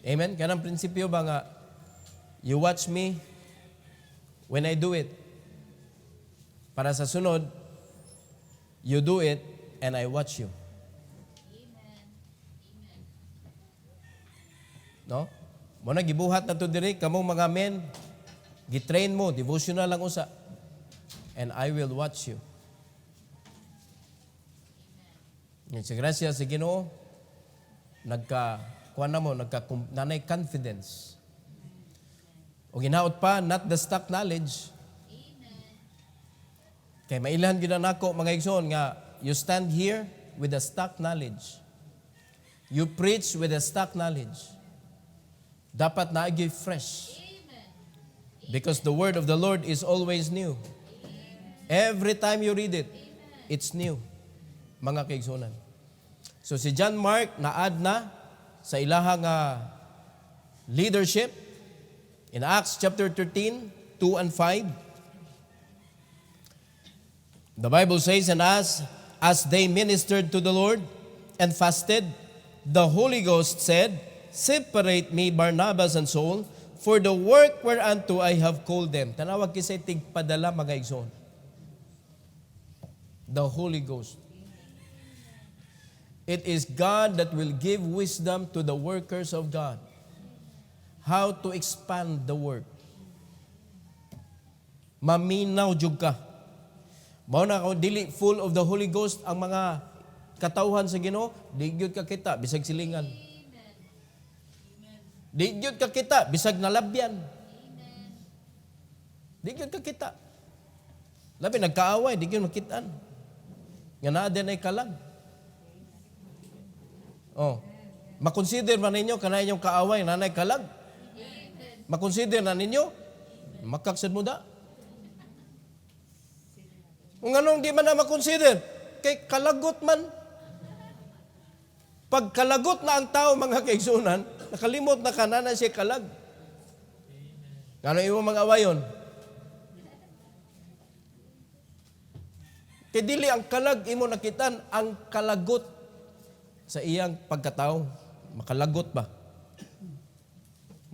Amen? Kanang prinsipyo ba nga, you watch me when I do it. Para sa sunod, you do it and I watch you. No? Muna gibuhat na to diri, kamong mga men, gitrain mo, devotional lang usa. And I will watch you. Sa grasya sa Ginoo, nanay confidence. O ginaot pa, not the stock knowledge. Kay mailan gina nako mga igsoon nga, you stand here with the stock knowledge. You preach with the stock knowledge. Dapat naagi fresh. Because the word of the Lord is always new. Every time you read it, it's new. Mga kaigsunan. So si John Mark na-add na sa ilahang leadership in Acts chapter 13, 2 and 5. The Bible says, and as they ministered to the Lord and fasted, the Holy Ghost said, separate me, Barnabas and Saul, for the work whereunto I have called them. Tanawag kisay tigpadala mga igsoon. The Holy Ghost. It is God that will give wisdom to the workers of God. How to expand the work. Maminaw jud ka. Mao na ako dili full of the Holy Ghost ang mga katawhan sa Ginoo, di gyud ka kita bisag silingan. Di gyud ka kita bisag nalabyan. Di gyud ka kita. Labi nagkaaway, di gyud makitaan. Nga naa din ay kalag. Oh. Makonsider man ninyo kanay inyong kaaway nanay kalag. Makonsider na ninyo makaksad mo da. Kung anong di man na makonsider, kay kalagot man. Pag kalagot na ang tao mga kaigsunan, nakalimot na kanana siya kalag. Ano yung mga awayon? Kay dili ang kalag imo nakitan ang kalagot sa iyang pagkatao. Makalagot ba?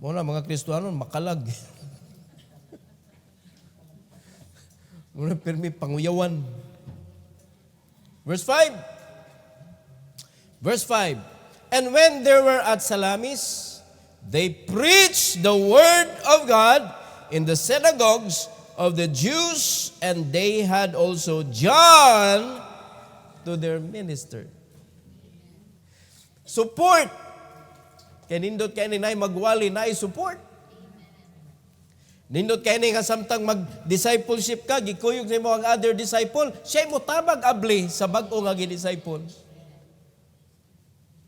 Muna mga Kristiyano makalag. Muna pirmi panguyawan. Verse 5. And when they were at Salamis, they preached the word of God in the synagogues of the Jews, and they had also John to their minister. Support. Kaya nindot kayo ni magwali na support. Nindot kayo ni nga samtang mag-discipleship ka, gikuyog sa mo ang other disciple, siya mo tabag abli sa bag-o nga gi-disciple.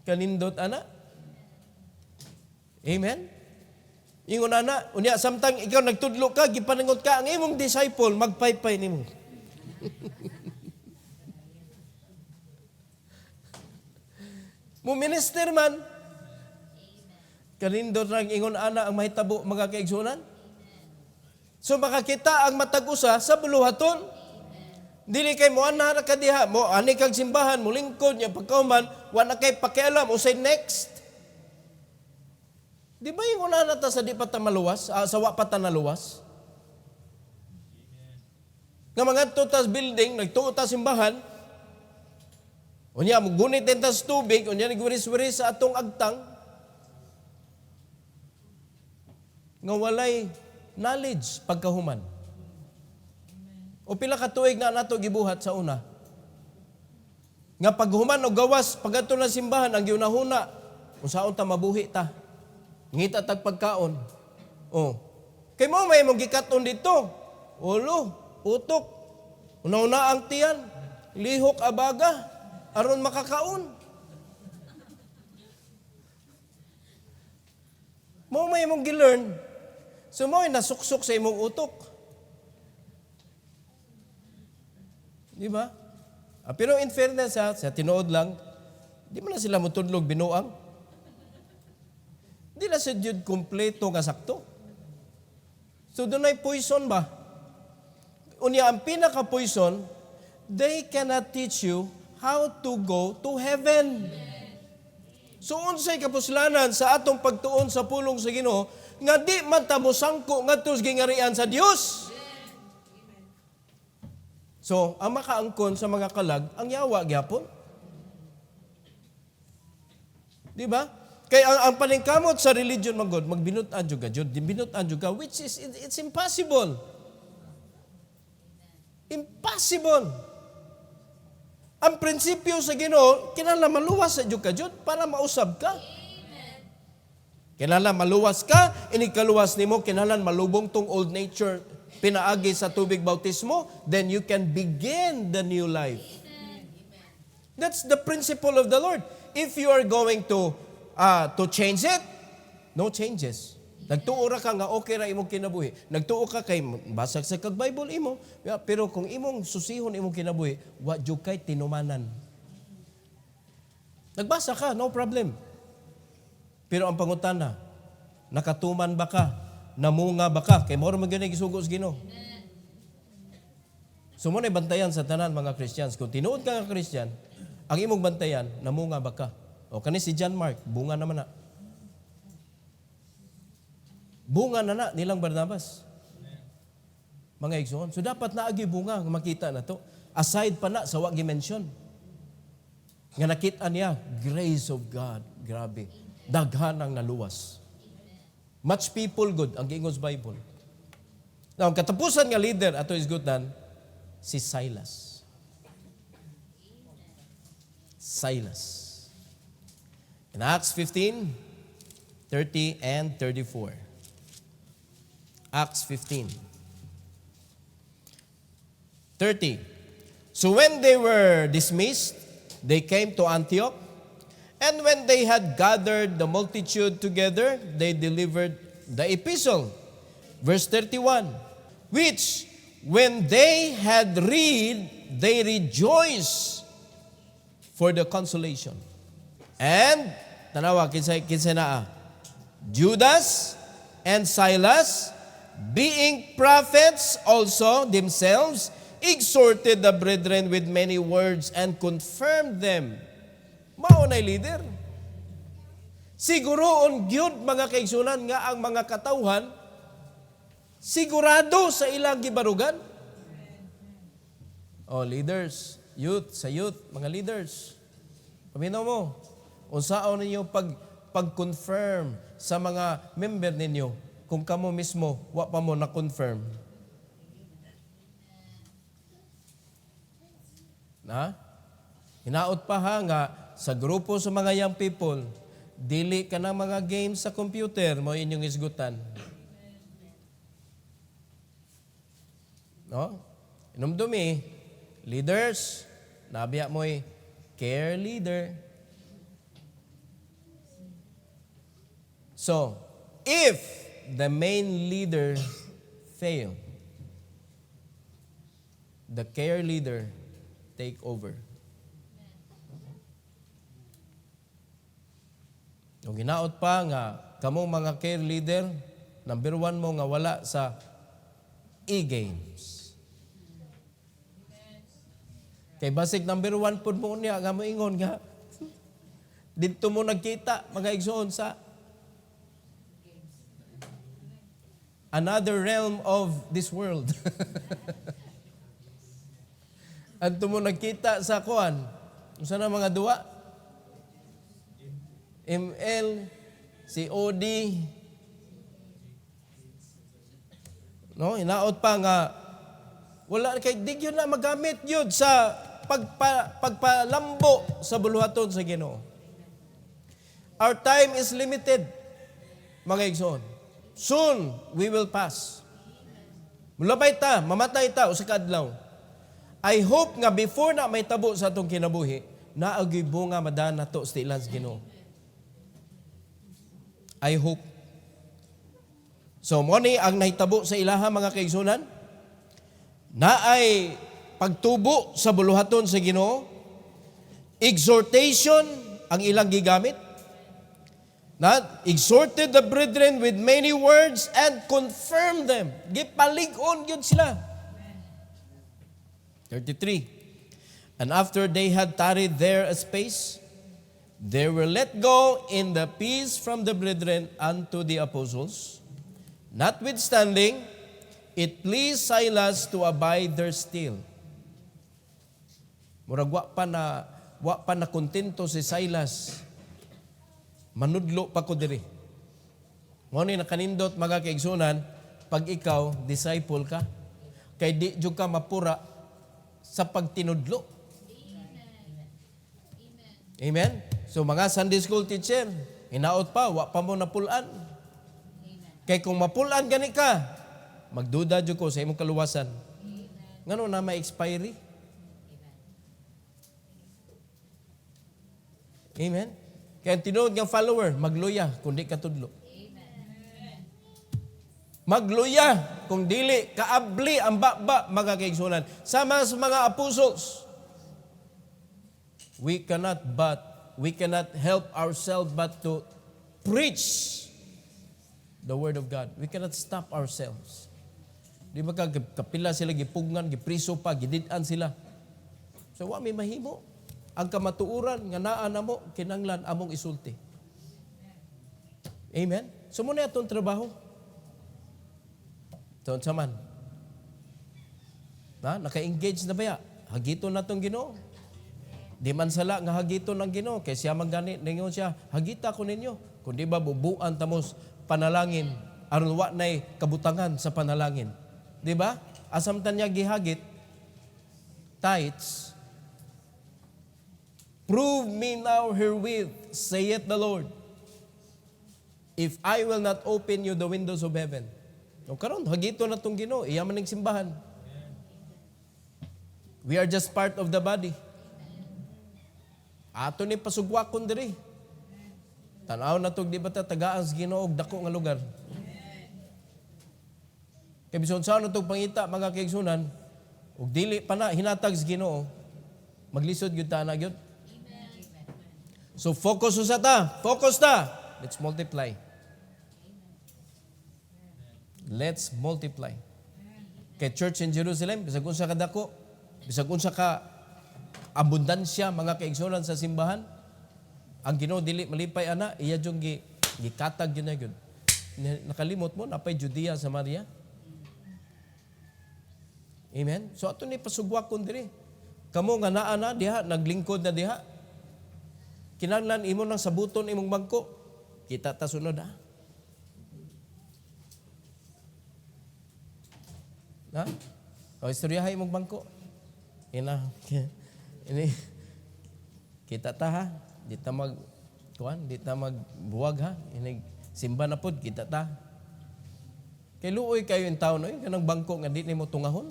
Kanindot, ana? Amen? Ingon, ana, unya, samtang ikaw nagtudlo ka, gipaningot ka, ang imong disciple, magpaypay ni mo. Muminister man. Kanindot ng ingon, ana, ang mahitabo, mga kaigsunan. So makakita ang matag-usa sa buluhaton. Dili kay mo ana ka diha, mo ani kag simbahan, mo lingkod nya pagkauman, wa na kay pakialam usay next. Di ba yung una na ta sa di pa ta maluwas, sa wa pa ta naluwas? Nga mga tutas building, nagtuo ta simbahan, unya mo gunit din ta sa tubig, unya nagwiris-wiris sa atong agtang, nga walay knowledge pagkahuman. O pila ka tuig na nato gibuhat sa una. Nga paghuman o gawas, pagato na simbahan, ang giunahuna, kung saan ta mabuhi ta. Ngita tag pagkaon. Oh. Kay mo may mong gikaton dito. Ulo, utok. Una-una ang tiyan. Lihok abaga. Aron makakaon. Mo may imong gilearn. So mo nasuksok sa imong utok. Di ba? Pero in fairness sa tinuod lang, di man na sila mutudlog binuang. Di na sa jud kompleto nga sakto. So doon ay poison ba? Unya ang pinaka-poison, they cannot teach you how to go to heaven. So unsay kapuslanan sa atong pagtuon sa pulong sa Ginoo nga di man ta mosangko ngadto sa gingarian sa Dios. So ang makaangkon sa mga kalag ang yawa gyapon. Di ba? Kaya ang paningkamot sa religion magod magbinutan jud ka jud, binutan jud ka, which is it's impossible. Impossible. Ang prinsipyo sa Ginoo kinahanglan maluwas sa jud ka jud para mausab ka. Kinahanglan maluwas ka, ini kaluwas nimo kinahanglan malubong tong old nature pinaagi sa tubig bautismo, then you can begin the new life. That's the principle of the Lord. If you are going to change it, no changes. Nagtuo ra ka nga okay ra imong kinabuhi. Nagtuo ka kay basag sa kag Bible imo, pero kung imong susihon imong kinabuhi, wa jud kay tinumanan. Nagbasa ka, no problem. Pero ang pangutana, nakatuman ba ka? Namunga ba ka? Kay mao man gyud gisugo sa Ginoo. So mo na bantayan sa tanan mga Christians. Kung tinuod ka nga Christian, ang imong bantayan, namunga ba ka? O kani si John Mark, bunga naman na. Bunga na nilang Barnabas. Mga igsoon. So dapat naagi bunga nga makita na to. Aside pa na sa wa gi-mention. Nga nakita niya, grace of God. Grabe. Daghan ang naluwas. Much people good ang giingos Bible. Now, ang katapusan nga leader ato is good dan si Silas. Silas. In Acts 15, 30 and 34. Acts 15. 30. So when they were dismissed, they came to Antioch. And when they had gathered the multitude together, they delivered the epistle. Verse 31. Which, when they had read, they rejoiced for the consolation. And, tanawa, kinsa naa, Judas and Silas, being prophets also themselves, exhorted the brethren with many words and confirmed them. Maunay leader. Siguroon gyud mga kaigsunan nga ang mga katawhan sigurado sa ilang gibarugan. Oh, leaders, sa youth, mga leaders. Paminaw mo, unsaon ninyo pag-confirm sa mga member ninyo kung kamo mismo wa pa mo na-confirm. Na? Hinaot pa ha nga sa grupo sa mga young people, dili ka ng mga games sa computer, mo inyong isgutan. No? Inumdumi, leaders, nabiya mo'y care leader. So, if the main leader fail, the care leader take over. Yung ginaot pa nga, kamo mga care leader, number 1 mo nga wala sa e-games. Kay basic number 1 po mo niya, nga mo ingon nga, dito mo nagkita, mga igsoon sa another realm of this world. Anto mo nagkita sa kuan, usa na mga duwa, ML, COD, no, inaot pa nga, wala, kay di yun na magamit yun sa pagpalambo sa buluhaton sa Ginoo. Our time is limited, mga igsoon. Soon, we will pass. Mulabay ta, mamatay ta, o sa kadlaw. I hope nga before na may tabo sa atong kinabuhi, naagi bunga madana to sa ilan sa Ginoo. I hope. So mo ni ang nahitabo sa ilaha mga kaigsunan, naay pagtubo sa buluhaton sa Ginoo, exhortation ang ilang gigamit. Exhorted the brethren with many words and confirmed them. Gipalig-on yun sila. 33. And after they had tarried there a space, they were let go in the peace from the brethren unto the apostles. Notwithstanding, it pleased Silas to abide there still. Murag wa pa na kontento si Silas. Manudlo pa ko diri. Mo ni nakanindot mga kaigsunan, pag ikaw disciple ka, kay di jud ka mapura sa pagtinudlo. Amen. So mga Sunday school teacher, hinaot pa, wa pa mo napulan. Kay kung mapulan gani ka, magduda jud ko sa imong kaluwasan. Ngano na ma-expiry? Amen. Kaya tinuod ng follower, magluya kung di katudlo. Magluya kung dili kaabli ang baba mga kaigsunan. Sama sa mga apostles, we cannot help ourselves but to preach the word of God. We cannot stop ourselves. Di ba kapila sila gipugngan, gipriso pa, gididan sila. So wa may mahimo. Ang kamatuuran nga naa namo kinanglan among isulti. Amen. So muna atong trabaho. Taon saman. Naka-engage na ba ya? Hagiton na tong Ginoo. Di man sala nga hagiton ng Ginoo kay siya magani ningon siya, hagita ko ninyo. Kundi ba bubuan tamos panalangin aron wa nay kabutangan sa panalangin. Di ba? Asam tan niya gihagit tithes. Prove me now herewith, saith the Lord, if I will not open you the windows of heaven. O karon hagito na tong Ginoo, iya man ning simbahan. We are just part of the body. Ato ni pasugwakon diri. Tanaw na tog di ba ta tagaan sa Ginoo og dako nga lugar. Kay bison sa tog pangita mga kaigsunan, ug dili pa na hinatag sa Ginoo, maglisod gyud ta na gyud. So focus sa ta. Focus ta. Let's multiply. Let's multiply. Kay church in Jerusalem, bisag unsa ka dako, bisag unsa ka abundansya mga kaigsunan sa simbahan, ang Ginoo dili malipay ana, iya jung gikatag yun na yun. Nakalimot mo, napay Judea, Samaria. Amen? So ato ni pasugwakon diri. Kamo nga naa na diha, naglingkod na diha. Kinahanglan imo nang sabuton imong bangko. Kita ta sunod ha. Ha? O istoryahay imong bangko. Ini kita ta ha. Di ta magbuwag ha. Ini simba na pod kita ta. Kay luoy kayo in taon oy kanang bangko nga di nimo tungahon.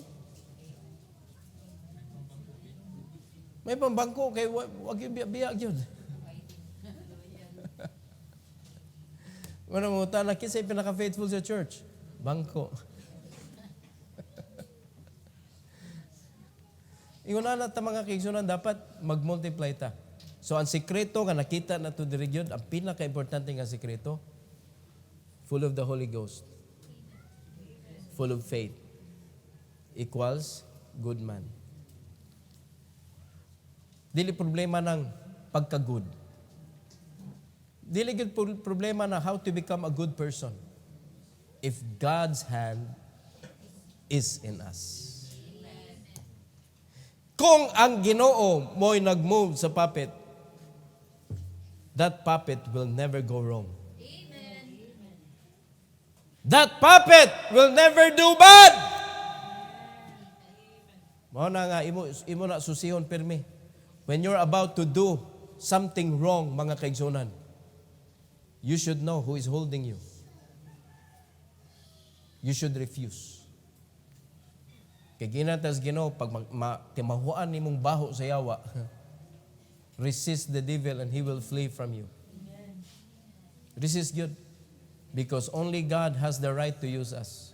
May pambangko kay wag yung biya gyud. Wala mo ta na kisay pinaka-faithful sa church. Bangko. Ingon na ta mga kaigsunan dapat mag-multiply ta. So ang sikreto nga nakita na to diri gyud, ang pinaka-importante nga sikreto, full of the Holy Ghost. Full of faith equals good man. Dili problema ng pagka-good. Dili gyud problema na how to become a good person if God's hand is in us. Kung ang Ginoo mo'y nag-move sa puppet, that puppet will never go wrong. That puppet will never do bad. Mao na nga imo na susihon pirmi. When you're about to do something wrong, mga kaigsunan, you should know who is holding you. You should refuse. Kay ginatas Ginoo pag timahuan nimong baho sa yawa, resist the devil and he will flee from you. Resist good. Because only God has the right to use us.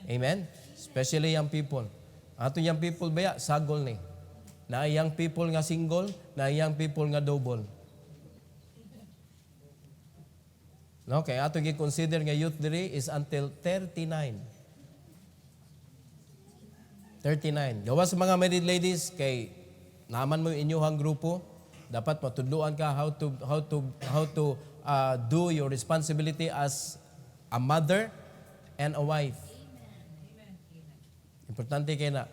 Amen? Especially young people. Ato young people baya, sagol ni. Na young people nga single, na young people nga double. No, kaya ato gi-consider nga youth diri is until 39. 39. Gawa sa mga married ladies kay naman mo inyuhang grupo, dapat matudluan ka how to do your responsibility as a mother and a wife. Importante kay na.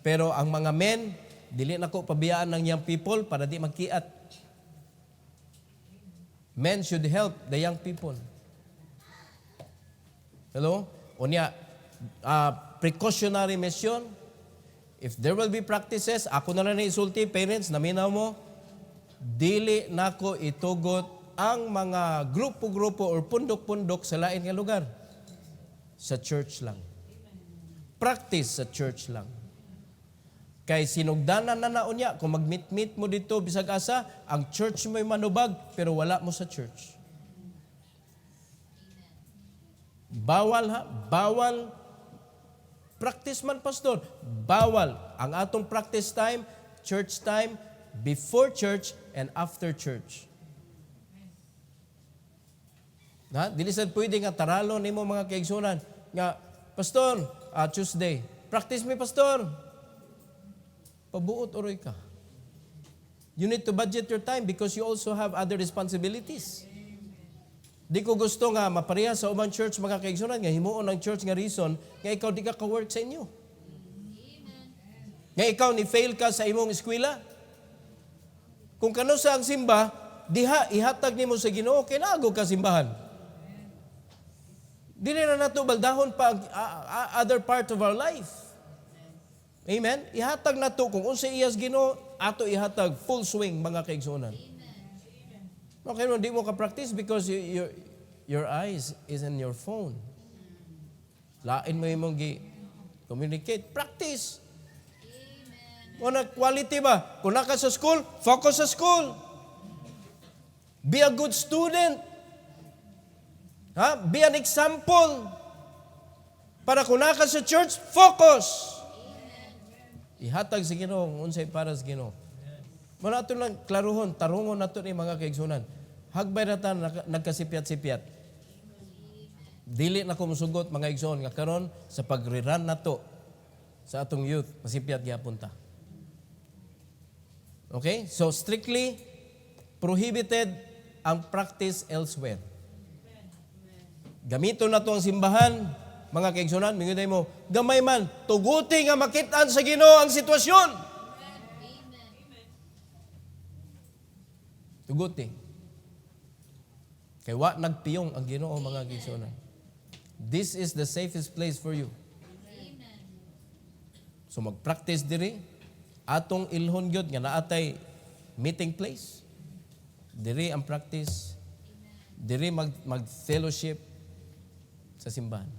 Pero ang mga men, dili na ko pabiyaan ng young people para di magkiat. Men should help the young people. Hello? Unya, precautionary measure. If there will be practices, ako na lang isulti, parents, naminaw mo, dili nako itugot ang mga grupo-grupo or pundok-pundok sa lain nga lugar. Sa church lang. Practice sa church lang. Kay sinugdanan na naunya, kung mag-meet-meet mo dito, bisag asa, ang church mo'y manubag, pero wala mo sa church. Bawal ha? Bawal. Practice man, pastor. Bawal. Ang atong practice time, church time, before church and after church. Na, dili sad pwede nga taralo nimo mga kaigsunan nga pastor, Tuesday. Practice me, pastor. Pabuot oroy ka. You need to budget your time because you also have other responsibilities. Di ko gusto nga mapareha sa ubang church mga kaigsunan nga himuon ang church nga reason nga ikaw di ka ka-work sa inyo. Nga ikaw ni fail ka sa imong eskwela. Kung kano sa ang simba, diha ihatag nimo sa Ginoo kay naagog ka simbahan. Dili na nato baldahon pa other part of our life. Amen. Ihatag nato kung unsa iyas Ginoo, ato ihatag full swing mga kaigsunan. Okay, no, di mo ka-practice because your eyes is in your phone. Lain mo imong communicate. Practice. O na quality ba? Kung naka sa school, focus sa school. Be a good student. Ha? Be an example. Para kung naka sa church, focus. Ihatag sa Ginoo kung unsay para sa Ginoo. Muna ito lang klaruhon, tarungon na ito ni mga kaigsunan. Hagbay na tayo nagkasipiat-sipiat. Dili na kumusugot mga igsoon nga karon sa pagriran na to sa atong youth, masipiat gyapon ta. Okay? So strictly prohibited ang practice elsewhere. Gamito na to ang simbahan, mga kaigsunan, minguday mo, gamay man, tuguti nga makitaan sa Ginoo ang sitwasyon. Tuguti. Kay wa nagpiyong ang Ginoo mga kaigsunan. This is the safest place for you. So mag-practice diri atong ilhon gyud nga naatay meeting place. Diri ang practice. Diri mag-fellowship sa simbahan.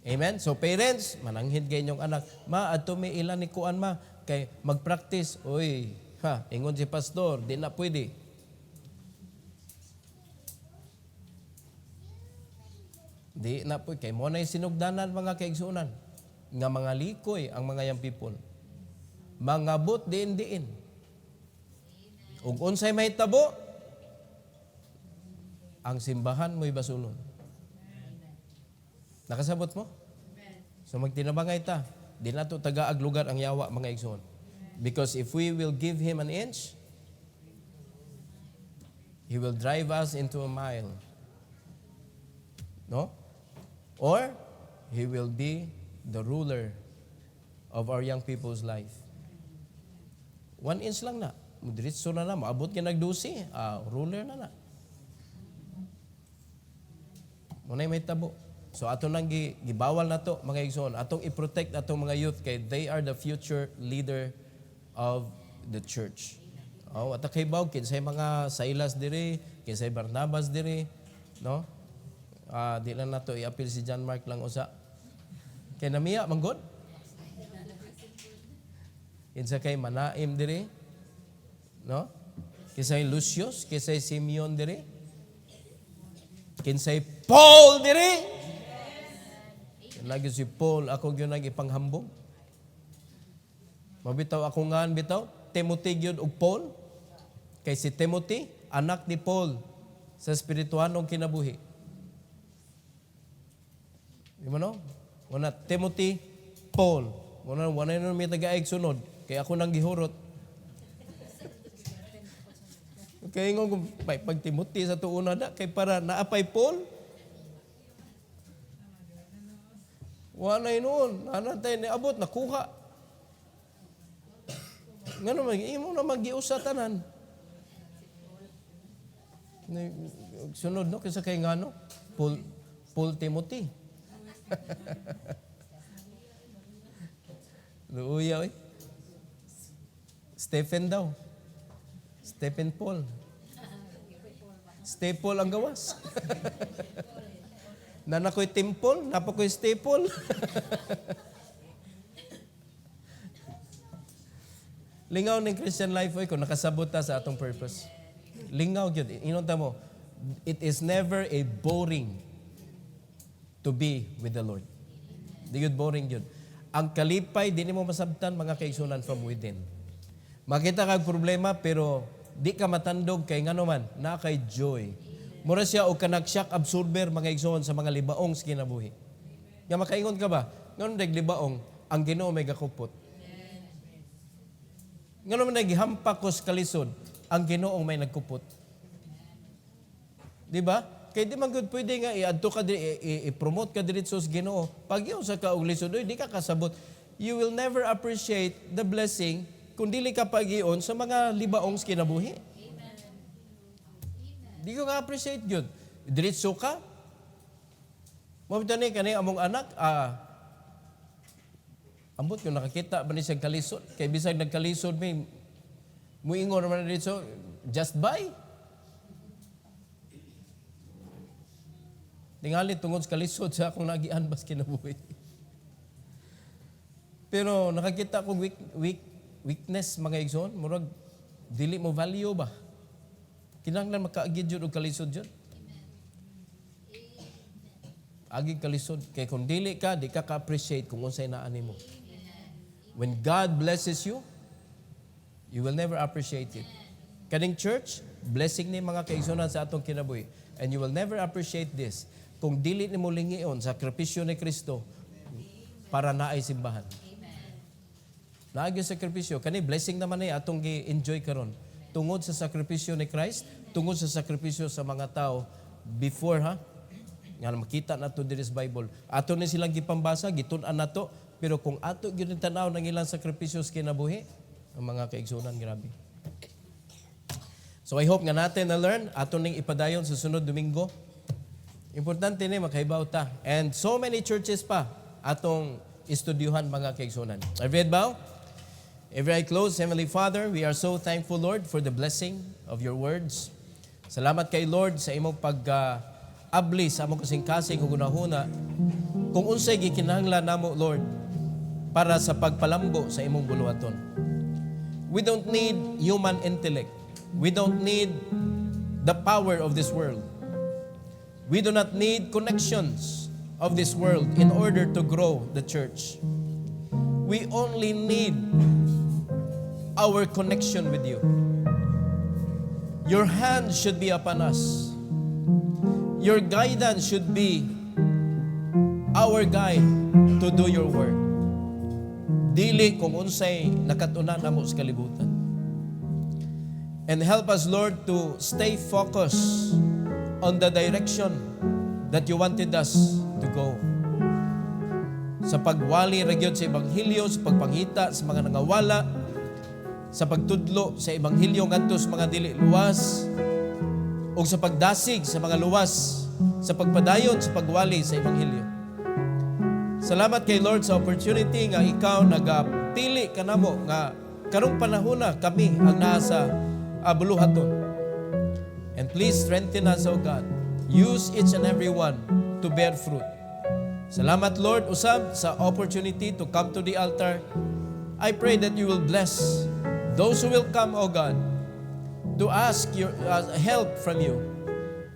Amen. So parents, mananghid kay inyong anak, ma adto mi ilan ni kuan ma kay mag-practice. Oy, ha, ingon si pastor, di na pwede. Di na po, kay mo na sinugdanan mga kaigsunan, nga mga likoy ang mga young people. Mangabot diin. Ug unsay mahitabo, ang simbahan mo'y basulon. Nakasabot mo? So magtinabangay ta, di na to tagaag lugar ang yawa mga igsoon. Because if we will give him an inch, he will drive us into a mile. No? Or, he will be the ruler of our young people's life. 1 inch lang na. Diretso na na. Maabot ka nagdusi. Ruler na na. Muna'y may tabo. So, ato nang gibawal na to, mga igsoon. Atong i-protect atong mga youth kay they are the future leader of the church. At kay baw, kinsay mga Silas diri, kinsay Barnabas diri, no? Di lang na to i-appeal si John Mark lang usa. Kay namiya manggod. Kinsa kay Manaim diri, no? Kisay Lucius, kisay Simeon diri. Kinsay Paul diri. Lagi si Paul ako gyud nang ipanghambog. Mabitaw ako ngan bitaw Timothy gyud og Paul. Kay si Timothy anak ni Paul sa espirituhanong kinabuhi. Di mo no? Wala Timothy, Paul. Wala na may taga-aig sunod. Kaya ako nang gihurot. Kaya nga kung pag Timothy sa tuuna na, kay para naapay Paul. Wala noon. Nanatay ni abot, nakuha. Nga naman, imo na mag-iusa tanan. Sunod no, kasi kay nga no, Paul Timothy. Luuya, oy. Stephen daw. Stephen Paul. Staple ang gawas. Nana ko'y Timple, napa ko'y Staple. Lingaw ng Christian life, oy, kung nakasabot ta sa atong purpose. Lingaw yun. Inunta mo, it is never a boring to be with the Lord. Di yun boring yun. Ang kalipay, di mo masabtan mga kaigsunan from within. Makita kag problema, pero di ka matandog kay nga naman, na kay joy. Mura siya o kanag shock absorber mga igsoon sa mga libaong sa kinabuhi. Nga makaingon ka ba? Ngayon dag libaong, ang Ginoo may gakupot. Nga naman naghampak ko sa kalisod, ang Ginoo may nagkupot. Di ba? Kaya di man good pwede nga i-adto ka i-promote ka diretso sa Ginoo. Pag yun sa kauglisod, di ka kasabot. You will never appreciate the blessing kung dili ka pag-ion sa mga libaong sa kinabuhi. Di ko nga appreciate yun. Diretso ka. Mabita ni kani among anak, ambot yung nakakita ba ni siyang kalisod. Kaya bisag nagkalisod may muingon naman na dito, just buy. Tingali tungod sa kalisod sa akong nagian bas kinabuhi. Pero nakakita kong weakness mga igsoon, murag dili mo value ba? Kinahanglan makaagid jud og kalisod jud. Agi kalisod kay kung dili ka, di ka ka-appreciate kung unsay naa nimo. When God blesses you, you will never appreciate it. Kaning church, blessing ni mga kaigsunan sa atong kinabuhi. And you will never appreciate this kung dili nimo lingion sakripisyo ni Kristo para naay simbahan. Naagi sakripisyo, kani blessing naman ni atong gi-enjoy karon. Tungod sa sakripisyo ni Christ, tungod sa sakripisyo sa mga tao before nga makita nato diri sa Bible. Ato ni silang gipambasa, gitun-an nato, pero kung ato gyud tanaw ng ilang sakripisyo sa kinabuhi, ang mga kaigsunan grabe. So I hope nga natin na learn ato ning ipadayon sa sunod Domingo. Importante ni makahibaw ta. And so many churches pa atong estudyuhan mga kaigsunan. Every head bow. Every eye closed. Heavenly Father, we are so thankful, Lord, for the blessing of your words. Salamat kay Lord sa imong pag-abli sa among kasing-kasing ug hunahuna kung unsay gikinahanglan namo, Lord, para sa pagpalambo sa imong buluhaton. We don't need human intellect. We don't need the power of this world. We do not need connections of this world in order to grow the church. We only need our connection with you. Your hand should be upon us. Your guidance should be our guide to do your work. Dili kung unsay nakatuna namo sa kalibutan. And help us, Lord, to stay focused on the direction that you wanted us to go. Sa pagwali ra gyud sa ebanghelyo, sa pagpangita sa mga nangawala, sa pagtudlo sa ebanghelyo ngadto sa mga dili luwas, ug sa pagdasig sa mga luwas, sa pagpadayon sa pagwali sa ebanghelyo. Salamat kay Lord sa opportunity nga ikaw nagapili kanamo nga karong panahona kami ang nasa buluhaton. And please strengthen us, O God. Use each and every one to bear fruit. Salamat, Lord, usab sa opportunity to come to the altar. I pray that you will bless those who will come, O God, to ask your help from you.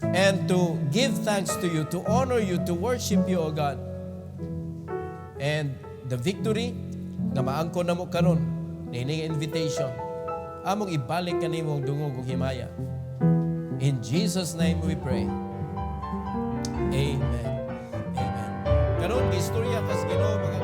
and to give thanks to you, to honor you, to worship you, O God. And the victory nga maangko na mo karon, nining invitation, among ibalik ka nimong dungog ug himaya. In Jesus' name we pray. Amen. Amen. Karon, istorya kas Ginoo mga